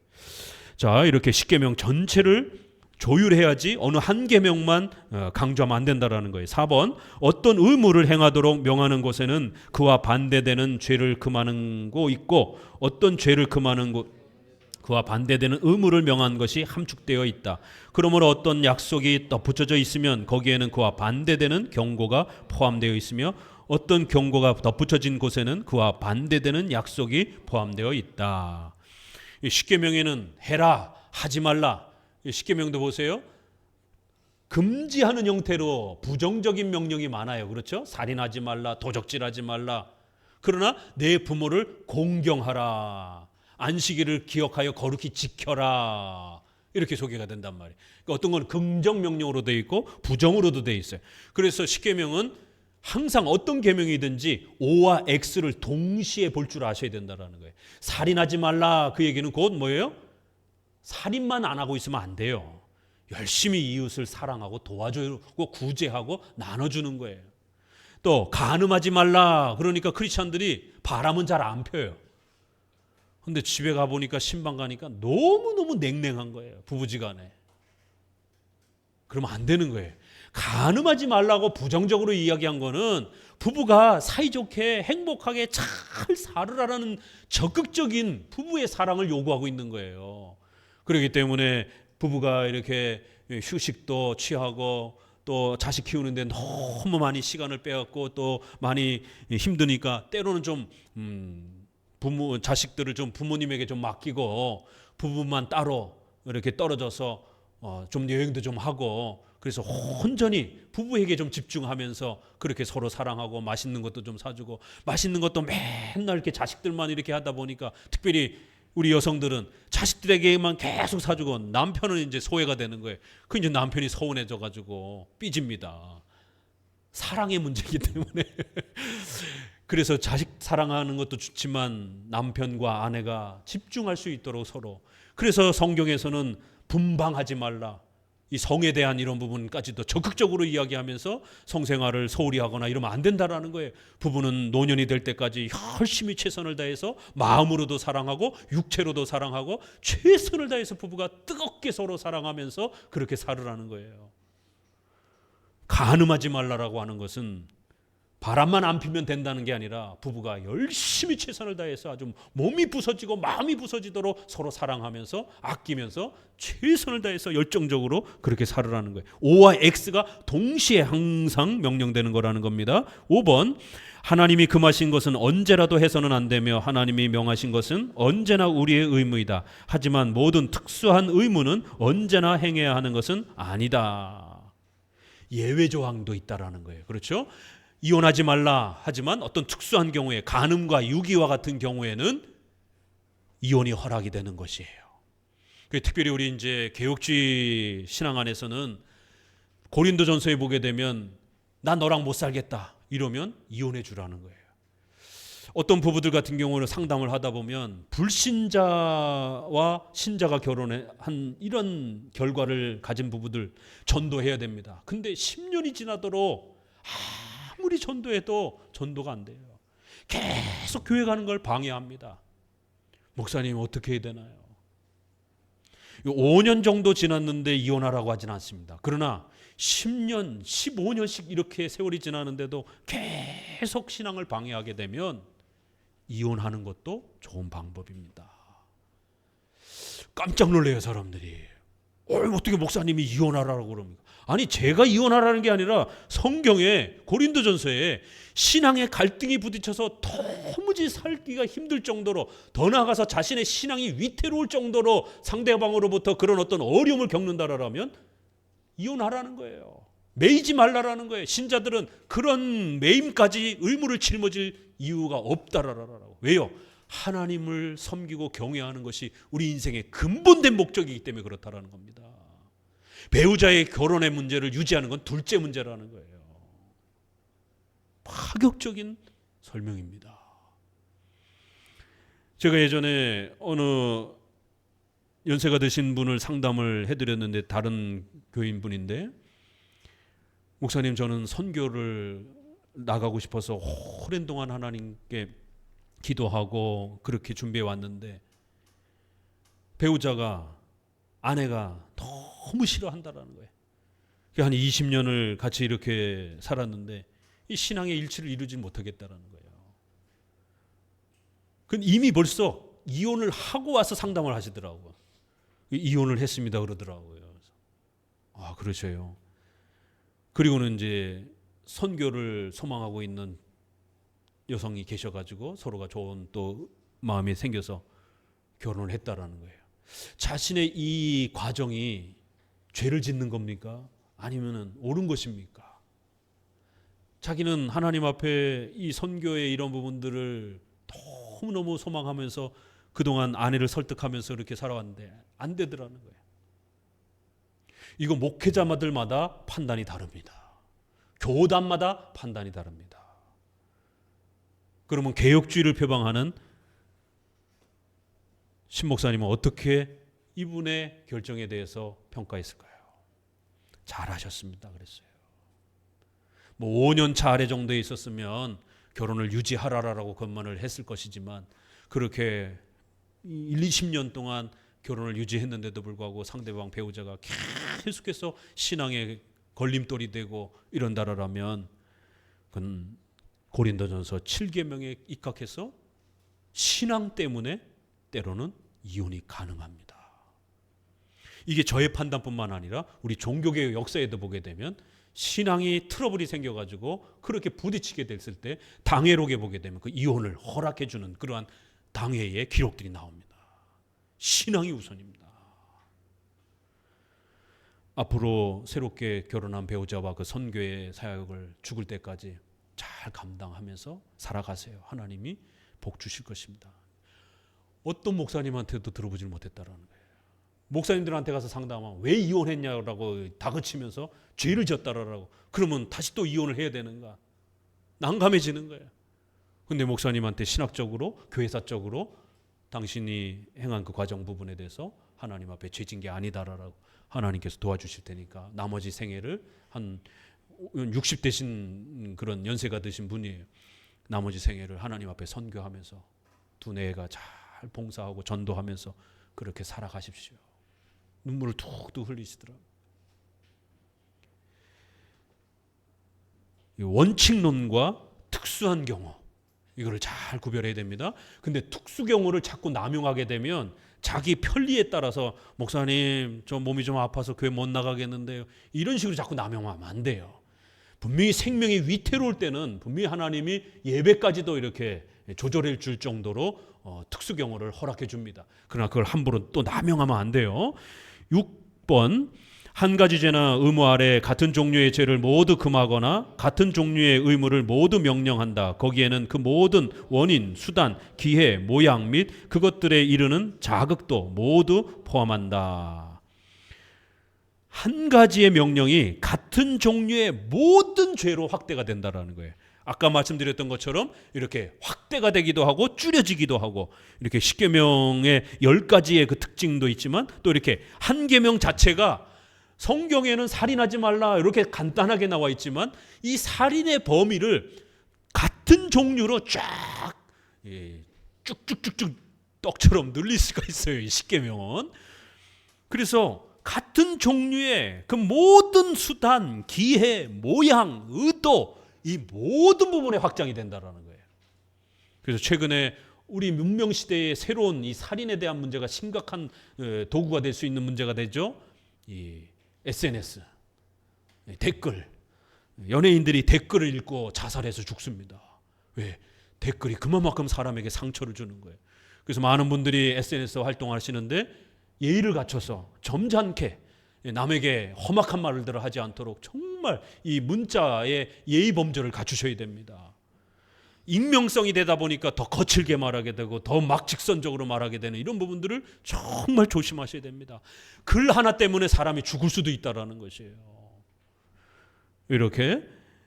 Speaker 1: 자, 이렇게 10계명 전체를 조율해야지 어느 한 계명만 강조하면 안 된다라는 거예요. 4번, 어떤 의무를 행하도록 명하는 곳에는 그와 반대되는 죄를 금하는 곳 있고 어떤 죄를 금하는 곳 그와 반대되는 의무를 명한 것이 함축되어 있다. 그러므로 어떤 약속이 덧붙여져 있으면 거기에는 그와 반대되는 경고가 포함되어 있으며 어떤 경고가 덧붙여진 곳에는 그와 반대되는 약속이 포함되어 있다. 십계명에는 해라, 하지 말라. 십계명도 보세요. 금지하는 형태로 부정적인 명령이 많아요. 그렇죠? 살인하지 말라, 도적질하지 말라. 그러나 내 부모를 공경하라. 안식일을 기억하여 거룩히 지켜라. 이렇게 소개가 된단 말이에요. 그러니까 어떤 건 긍정 명령으로 되어 있고 부정으로도 되어 있어요. 그래서 십계명은 항상 어떤 계명이든지 O와 X를 동시에 볼 줄 아셔야 된다는 거예요. 살인하지 말라. 그 얘기는 곧 뭐예요? 살인만 안 하고 있으면 안 돼요. 열심히 이웃을 사랑하고 도와주고 구제하고 나눠주는 거예요. 또 간음하지 말라. 그러니까 크리스찬들이 바람은 잘 안 펴요. 근데 집에 가보니까 신방 가니까 너무너무 냉랭한 거예요. 부부지간에. 그러면 안 되는 거예요. 간음하지 말라고 부정적으로 이야기한 거는 부부가 사이좋게 행복하게 잘 살으라는 적극적인 부부의 사랑을 요구하고 있는 거예요. 그렇기 때문에 부부가 이렇게 휴식도 취하고 또 자식 키우는데 너무 많이 시간을 빼앗고 또 많이 힘드니까 때로는 좀 자식들을 좀 부모님에게 좀 맡기고 부부만 따로 이렇게 떨어져서 좀 여행도 좀 하고 그래서 온전히 부부에게 좀 집중하면서 그렇게 서로 사랑하고 맛있는 것도 좀 사주고 맛있는 것도 맨날 이렇게 자식들만 이렇게 하다 보니까 특별히 우리 여성들은 자식들에게만 계속 사주고 남편은 이제 소외가 되는 거예요. 그 이제 남편이 서운해져 가지고 삐집니다. 사랑의 문제이기 때문에. 그래서 자식 사랑하는 것도 좋지만 남편과 아내가 집중할 수 있도록 서로. 그래서 성경에서는 분방하지 말라. 이 성에 대한 이런 부분까지도 적극적으로 이야기하면서 성생활을 소홀히 하거나 이러면 안 된다라는 거예요. 부부는 노년이 될 때까지 열심히 최선을 다해서 마음으로도 사랑하고 육체로도 사랑하고 최선을 다해서 부부가 뜨겁게 서로 사랑하면서 그렇게 살으라는 거예요. 간음하지 말라라고 하는 것은 바람만 안 피면 된다는 게 아니라 부부가 열심히 최선을 다해서 아주 몸이 부서지고 마음이 부서지도록 서로 사랑하면서 아끼면서 최선을 다해서 열정적으로 그렇게 살으라는 거예요. O와 X가 동시에 항상 명령되는 거라는 겁니다. 5번 하나님이 금하신 것은 언제라도 해서는 안 되며 하나님이 명하신 것은 언제나 우리의 의무이다. 하지만 모든 특수한 의무는 언제나 행해야 하는 것은 아니다. 예외 조항도 있다라는 거예요. 그렇죠? 이혼하지 말라 하지만 어떤 특수한 경우에 간음과 유기와 같은 경우에는 이혼이 허락이 되는 것이에요. 특별히 우리 이제 개혁주의 신앙 안에서는 고린도전서에 보게 되면 나 너랑 못 살겠다 이러면 이혼해 주라는 거예요. 어떤 부부들 같은 경우는 상담을 하다 보면 불신자와 신자가 결혼한 이런 결과를 가진 부부들 전도해야 됩니다. 근데 10년이 지나도록 아무리 전도해도 전도가 안 돼요. 계속 교회 가는 걸 방해합니다. 목사님 어떻게 해야 되나요? 5년 정도 지났는데 이혼하라고 하진 않습니다. 그러나 10년, 15년씩 이렇게 세월이 지나는데도 계속 신앙을 방해하게 되면 이혼하는 것도 좋은 방법입니다. 깜짝 놀래요 사람들이. 어떻게 목사님이 이혼하라고 그럽니까? 아니 제가 이혼하라는 게 아니라 성경에 고린도전서에 신앙의 갈등이 부딪혀서 도무지 살기가 힘들 정도로 더 나아가서 자신의 신앙이 위태로울 정도로 상대방으로부터 그런 어떤 어려움을 겪는다라면 이혼하라는 거예요. 매이지 말라라는 거예요. 신자들은 그런 매임까지 의무를 짊어질 이유가 없다라라고. 왜요? 하나님을 섬기고 경외하는 것이 우리 인생의 근본된 목적이기 때문에 그렇다라는 겁니다. 배우자의 결혼의 문제를 유지하는 건 둘째 문제라는 거예요. 파격적인 설명입니다. 제가 예전에 어느 연세가 드신 분을 상담을 해드렸는데 다른 교인분인데 목사님 저는 선교를 나가고 싶어서 오랜 동안 하나님께 기도하고 그렇게 준비해 왔는데 배우자가 아내가 너무 싫어한다라는 거예요. 한 20년을 같이 이렇게 살았는데 이 신앙의 일치를 이루지 못하겠다라는 거예요. 그건 이미 벌써 이혼을 하고 와서 상담을 하시더라고요. 이혼을 했습니다 그러더라고요. 아, 그러셔요. 그리고는 이제 선교를 소망하고 있는 여성이 계셔가지고 서로가 좋은 또 마음이 생겨서 결혼을 했다라는 거예요. 자신의 이 과정이 죄를 짓는 겁니까? 아니면은 옳은 것입니까? 자기는 하나님 앞에 이 선교의 이런 부분들을 너무너무 소망하면서 그동안 아내를 설득하면서 이렇게 살아왔는데 안 되더라는 거예요. 이거 목회자들마다 판단이 다릅니다. 교단마다 판단이 다릅니다. 그러면 개혁주의를 표방하는 신 목사님은 어떻게 이분의 결정에 대해서 평가했을까요? 잘하셨습니다 그랬어요. 뭐 5년 차 아래 정도에 있었으면 결혼을 유지하라라고 권면을 했을 것이지만 그렇게 1, 20년 동안 결혼을 유지했는데도 불구하고 상대방 배우자가 계속해서 신앙의 걸림돌이 되고 이런다라면 그건 고린도전서 7계명에 입각해서 신앙 때문에 때로는 이혼이 가능합니다. 이게 저의 판단뿐만 아니라 우리 종교개혁 역사에도 보게 되면 신앙이 트러블이 생겨가지고 그렇게 부딪히게 됐을 때 당회록에 보게 되면 그 이혼을 허락해주는 그러한 당회의 기록들이 나옵니다. 신앙이 우선입니다. 앞으로 새롭게 결혼한 배우자와 그 선교의 사역을 죽을 때까지 잘 감당하면서 살아가세요. 하나님이 복 주실 것입니다. 어떤 목사님한테도 들어보질 못했다라는 거예요. 목사님들한테 가서 상담하면 왜 이혼했냐라고 다그치면서 죄를 졌다라고 그러면 다시 또 이혼을 해야 되는가? 난감해지는 거예요. 근데 목사님한테 신학적으로 교회사적으로 당신이 행한 그 과정 부분에 대해서 하나님 앞에 죄진 게 아니다라고 하나님께서 도와주실 테니까 나머지 생애를 한 60대신 그런 연세가 드신 분이에요. 나머지 생애를 하나님 앞에 선교하면서 두뇌가 잘 봉사하고 전도하면서 그렇게 살아가십시오. 눈물을 툭툭 흘리시더라고요. 원칙론과 특수한 경우 이거를 잘 구별해야 됩니다. 근데 특수 경우를 자꾸 남용하게 되면 자기 편리에 따라서 목사님 저 몸이 좀 아파서 교회 못 나가겠는데요. 이런 식으로 자꾸 남용하면 안 돼요. 분명히 생명이 위태로울 때는 분명히 하나님이 예배까지도 이렇게 조절해 줄 정도로 특수 경우를 허락해 줍니다. 그러나 그걸 함부로 또 남용하면 안 돼요. 6번 한 가지 죄나 의무 아래 같은 종류의 죄를 모두 금하거나 같은 종류의 의무를 모두 명령한다. 거기에는 그 모든 원인, 수단, 기회, 모양 및 그것들에 이르는 자극도 모두 포함한다. 한 가지의 명령이 같은 종류의 모든 죄로 확대가 된다는 거예요. 아까 말씀드렸던 것처럼 이렇게 확대가 되기도 하고 줄여지기도 하고 이렇게 10계명의 10가지의 그 특징도 있지만 또 이렇게 한 계명 자체가 성경에는 살인하지 말라 이렇게 간단하게 나와 있지만 이 살인의 범위를 같은 종류로 쫙 쭉쭉쭉쭉 떡처럼 늘릴 수가 있어요. 이 10계명은. 그래서 같은 종류의 그 모든 수단, 기회, 모양, 의도 이 모든 부분에 확장이 된다라는 거예요. 그래서 최근에 우리 문명 시대의 새로운 이 살인에 대한 문제가 심각한 도구가 될 수 있는 문제가 되죠. 이 SNS, 댓글, 연예인들이 댓글을 읽고 자살해서 죽습니다. 왜? 댓글이 그만큼 사람에게 상처를 주는 거예요. 그래서 많은 분들이 SNS 활동하시는데 예의를 갖춰서 점잖게 남에게 험악한 말을 하지 않도록 정말 이 문자의 예의 범절을 갖추셔야 됩니다. 익명성이 되다 보니까 더 거칠게 말하게 되고 더 막 직선적으로 말하게 되는 이런 부분들을 정말 조심하셔야 됩니다. 글 하나 때문에 사람이 죽을 수도 있다라는 것이에요. 이렇게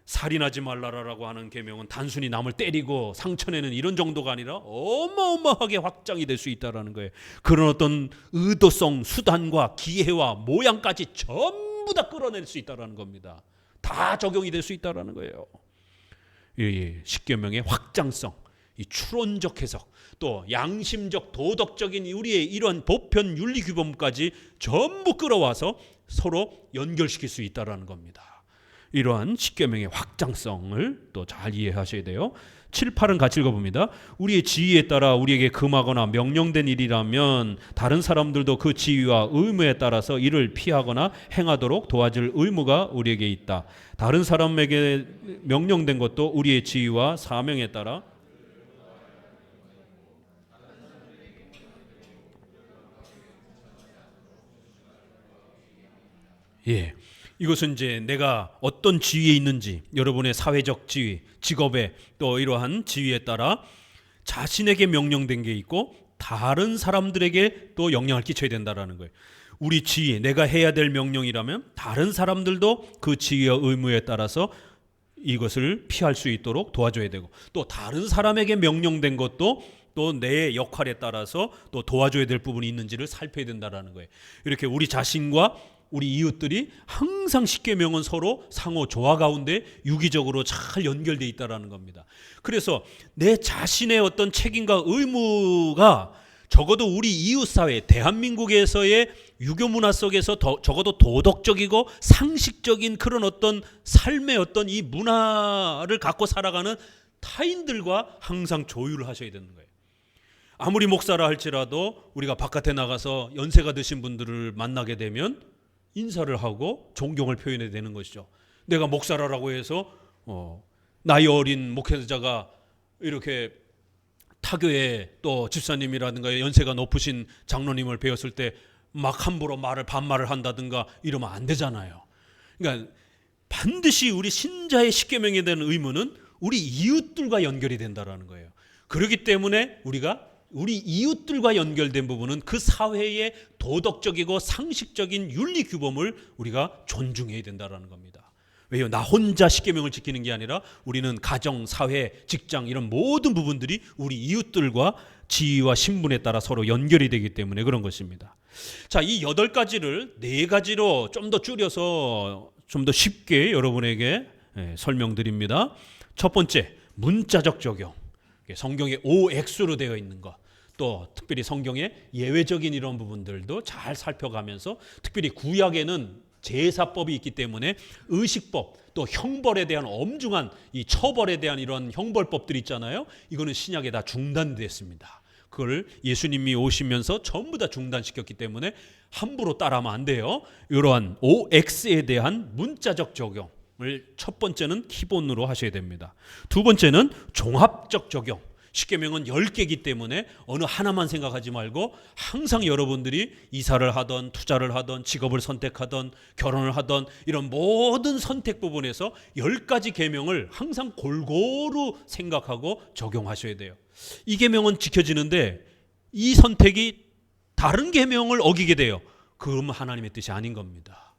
Speaker 1: 살인하지 말라라고 하는 계명은 단순히 남을 때리고 상처내는 이런 정도가 아니라 어마어마하게 확장이 될 수 있다라는 거예요. 그런 어떤 의도성, 수단과 기회와 모양까지 전부 다 끌어낼 수 있다라는 겁니다. 다 적용이 될 수 있다라는 거예요. 이 십계명의 확장성, 이 추론적 해석, 또 양심적 도덕적인 우리의 이런 보편 윤리 규범까지 전부 끌어와서 서로 연결시킬 수 있다라는 겁니다. 이러한 십계명의 확장성을 또 잘 이해하셔야 돼요. 7, 8은 같이 읽어봅니다. 우리의 지위에 따라 우리에게 금하거나 명령된 일이라면 다른 사람들도 그 지위와 의무에 따라서 이를 피하거나 행하도록 도와줄 의무가 우리에게 있다. 다른 사람에게 명령된 것도 우리의 지위와 사명에 따라 이것은 이제 내가 어떤 지위에 있는지, 여러분의 사회적 지위, 직업에 또 이러한 지위에 따라 자신에게 명령된 게 있고 다른 사람들에게 또 영향을 끼쳐야 된다라는 거예요. 우리 지위, 내가 해야 될 명령이라면 다른 사람들도 그 지위와 의무에 따라서 이것을 피할 수 있도록 도와줘야 되고, 또 다른 사람에게 명령된 것도 또 내 역할에 따라서 또 도와줘야 될 부분이 있는지를 살펴야 된다라는 거예요. 이렇게 우리 자신과 우리 이웃들이 항상 십계명은 서로 상호 조화 가운데 유기적으로 잘 연결되어 있다라는 겁니다. 그래서 내 자신의 어떤 책임과 의무가 적어도 우리 이웃 사회, 대한민국에서의 유교 문화 속에서 적어도 도덕적이고 상식적인 그런 어떤 삶의 어떤 이 문화를 갖고 살아가는 타인들과 항상 조율을 하셔야 되는 거예요. 아무리 목사라 할지라도 우리가 바깥에 나가서 연세가 드신 분들을 만나게 되면 인사를 하고 존경을 표현해야 되는 것이죠. 내가 목사라고 해서 나이 어린 목회자가 이렇게 타교에 또 집사님이라든가 연세가 높으신 장로님을 배웠을 때 막 함부로 반말을 한다든가 이러면 안 되잖아요. 그러니까 반드시 우리 신자의 십계명에 대한 의무는 우리 이웃들과 연결이 된다라는 거예요. 그렇기 때문에 우리가 우리 이웃들과 연결된 부분은 그 사회의 도덕적이고 상식적인 윤리 규범을 우리가 존중해야 된다라는 겁니다. 왜요? 나 혼자 십계명을 지키는 게 아니라 우리는 가정, 사회, 직장 이런 모든 부분들이 우리 이웃들과 지위와 신분에 따라 서로 연결이 되기 때문에 그런 것입니다. 자, 이 8가지를 4가지로 좀 더 줄여서 좀 더 쉽게 여러분에게 설명드립니다. 첫 번째, 문자적 적용. 성경에 OX로 되어 있는 것, 또 특별히 성경의 예외적인 이런 부분들도 잘 살펴가면서, 특별히 구약에는 제사법이 있기 때문에 의식법, 또 형벌에 대한 엄중한 이 처벌에 대한 이런 형벌법들이 있잖아요. 이거는 신약에 다 중단됐습니다. 그걸 예수님이 오시면서 전부 다 중단시켰기 때문에 함부로 따라하면 안 돼요. 이러한 OX에 대한 문자적 적용 첫 번째는 기본으로 하셔야 됩니다. 두 번째는 종합적 적용. 십계명은 10개이기 때문에 어느 하나만 생각하지 말고 항상 여러분들이 이사를 하던 투자를 하던 직업을 선택하던 결혼을 하던 이런 모든 선택 부분에서 10가지 계명을 항상 골고루 생각하고 적용하셔야 돼요. 이 계명은 지켜지는데 이 선택이 다른 계명을 어기게 돼요. 그러면 하나님의 뜻이 아닌 겁니다.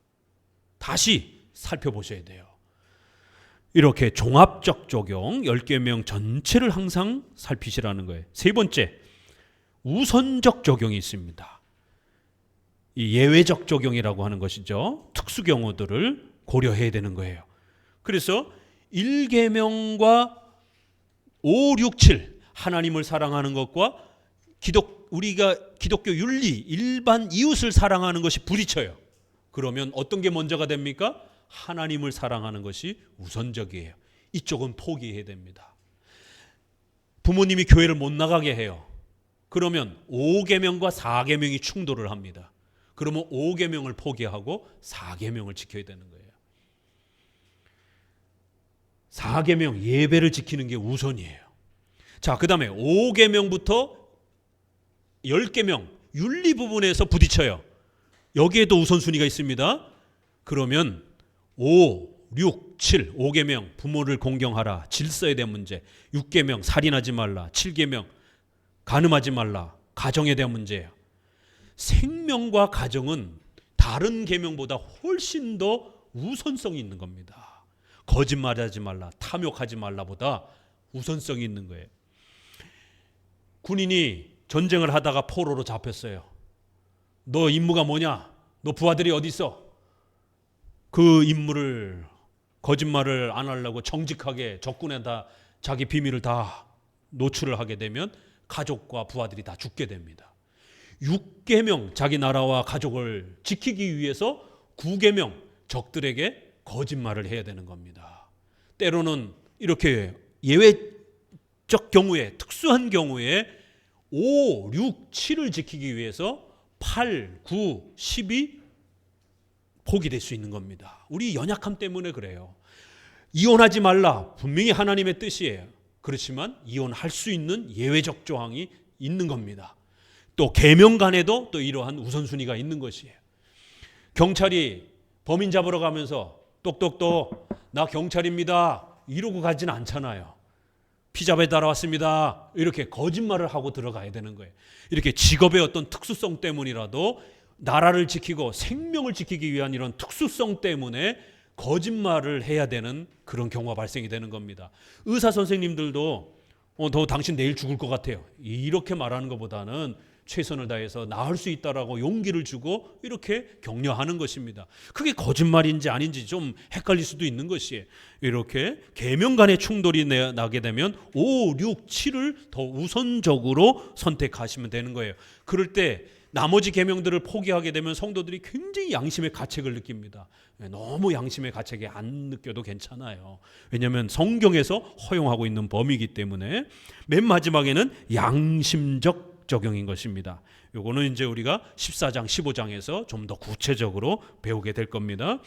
Speaker 1: 다시 살펴보셔야 돼요. 이렇게 종합적 적용 10계명 전체를 항상 살피시라는 거예요. 세 번째, 우선적 적용이 있습니다. 이 예외적 적용이라고 하는 것이죠. 특수 경우들을 고려해야 되는 거예요. 그래서 1계명과 5, 6, 7 하나님을 사랑하는 것과 우리가 기독교 윤리 일반 이웃을 사랑하는 것이 부딪혀요. 그러면 어떤 게 먼저가 됩니까? 하나님을 사랑하는 것이 우선적이에요. 이쪽은 포기해야 됩니다. 부모님이 교회를 못 나가게 해요. 그러면 5계명과 4계명이 충돌을 합니다. 그러면 5계명을 포기하고 4계명을 지켜야 되는 거예요. 4계명 예배를 지키는 게 우선이에요. 자, 그 다음에 5계명부터 10계명 윤리 부분에서 부딪혀요. 여기에도 우선순위가 있습니다. 그러면 5, 6, 7, 5계명 부모를 공경하라, 질서에 대한 문제, 6계명 살인하지 말라, 7계명 간음하지 말라, 가정에 대한 문제예요. 생명과 가정은 다른 계명보다 훨씬 더 우선성이 있는 겁니다. 거짓말하지 말라, 탐욕하지 말라보다 우선성이 있는 거예요. 군인이 전쟁을 하다가 포로로 잡혔어요. 너 임무가 뭐냐? 너 부하들이 어디 있어? 그 임무를 거짓말을 안 하려고 정직하게 적군에다 자기 비밀을 다 노출을 하게 되면 가족과 부하들이 다 죽게 됩니다. 6계명 자기 나라와 가족을 지키기 위해서 9계명 적들에게 거짓말을 해야 되는 겁니다. 때로는 이렇게 예외적 경우에, 특수한 경우에 5, 6, 7을 지키기 위해서 8, 9, 10이 포기될 수 있는 겁니다. 우리 연약함 때문에 그래요. 이혼하지 말라, 분명히 하나님의 뜻이에요. 그렇지만 이혼할 수 있는 예외적 조항이 있는 겁니다. 또 계명간에도 또 이러한 우선순위가 있는 것이에요. 경찰이 범인 잡으러 가면서 똑똑똑 나 경찰입니다 이러고 가진 않잖아요. 피자 배달 왔습니다 이렇게 거짓말을 하고 들어가야 되는 거예요. 이렇게 직업의 어떤 특수성 때문이라도 나라를 지키고 생명을 지키기 위한 이런 특수성 때문에 거짓말을 해야 되는 그런 경우가 발생이 되는 겁니다. 의사 선생님들도 너 당신 내일 죽을 것 같아요 이렇게 말하는 것보다는 최선을 다해서 나을 수 있다라고 용기를 주고 이렇게 격려하는 것입니다. 그게 거짓말인지 아닌지 좀 헷갈릴 수도 있는 것이에요. 이렇게 계명 간의 충돌이 나게 되면 5, 6, 7을 더 우선적으로 선택하시면 되는 거예요. 그럴 때 나머지 계명들을 포기하게 되면 성도들이 굉장히 양심의 가책을 느낍니다. 너무 양심의 가책이 안 느껴도 괜찮아요. 왜냐하면 성경에서 허용하고 있는 범위이기 때문에. 맨 마지막에는 양심적 적용인 것입니다. 요거는 이제 우리가 14장, 15장에서 좀 더 구체적으로 배우게 될 겁니다.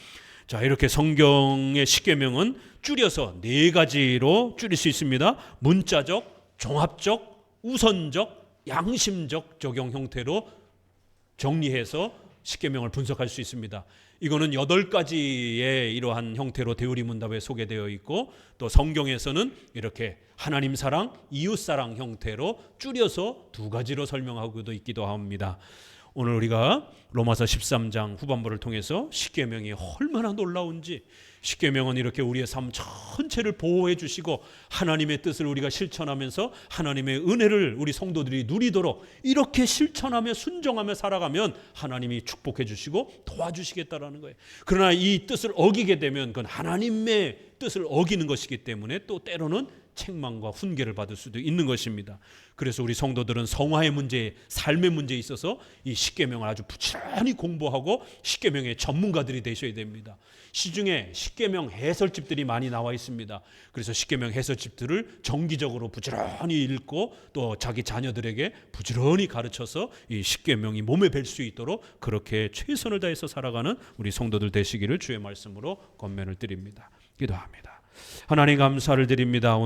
Speaker 1: 자, 이렇게 성경의 십계명은 줄여서 4가지로 줄일 수 있습니다. 문자적, 종합적, 우선적, 양심적 적용 형태로 정리해서 십계명을 분석할 수 있습니다. 이거는 8가지의 이러한 형태로 대우리 문답에 소개되어 있고 또 성경에서는 이렇게 하나님 사랑, 이웃 사랑 형태로 줄여서 2가지로 설명하고도 있기도 합니다. 오늘 우리가 로마서 13장 후반부를 통해서 십계명이 얼마나 놀라운지, 십계명은 이렇게 우리의 삶 전체를 보호해 주시고 하나님의 뜻을 우리가 실천하면서 하나님의 은혜를 우리 성도들이 누리도록 이렇게 실천하며 순종하며 살아가면 하나님이 축복해 주시고 도와주시겠다라는 거예요. 그러나 이 뜻을 어기게 되면 그건 하나님의 뜻을 어기는 것이기 때문에 또 때로는 책망과 훈계를 받을 수도 있는 것입니다. 그래서 우리 성도들은 성화의 문제, 삶의 문제에 있어서 이 십계명을 아주 부지런히 공부하고 십계명의 전문가들이 되셔야 됩니다. 시중에 십계명 해설집들이 많이 나와 있습니다. 그래서 십계명 해설집들을 정기적으로 부지런히 읽고 또 자기 자녀들에게 부지런히 가르쳐서 이 십계명이 몸에 뵐 수 있도록 그렇게 최선을 다해서 살아가는 우리 성도들 되시기를 주의 말씀으로 권면을 드립니다. 기도합니다. 하나님 감사를 드립니다.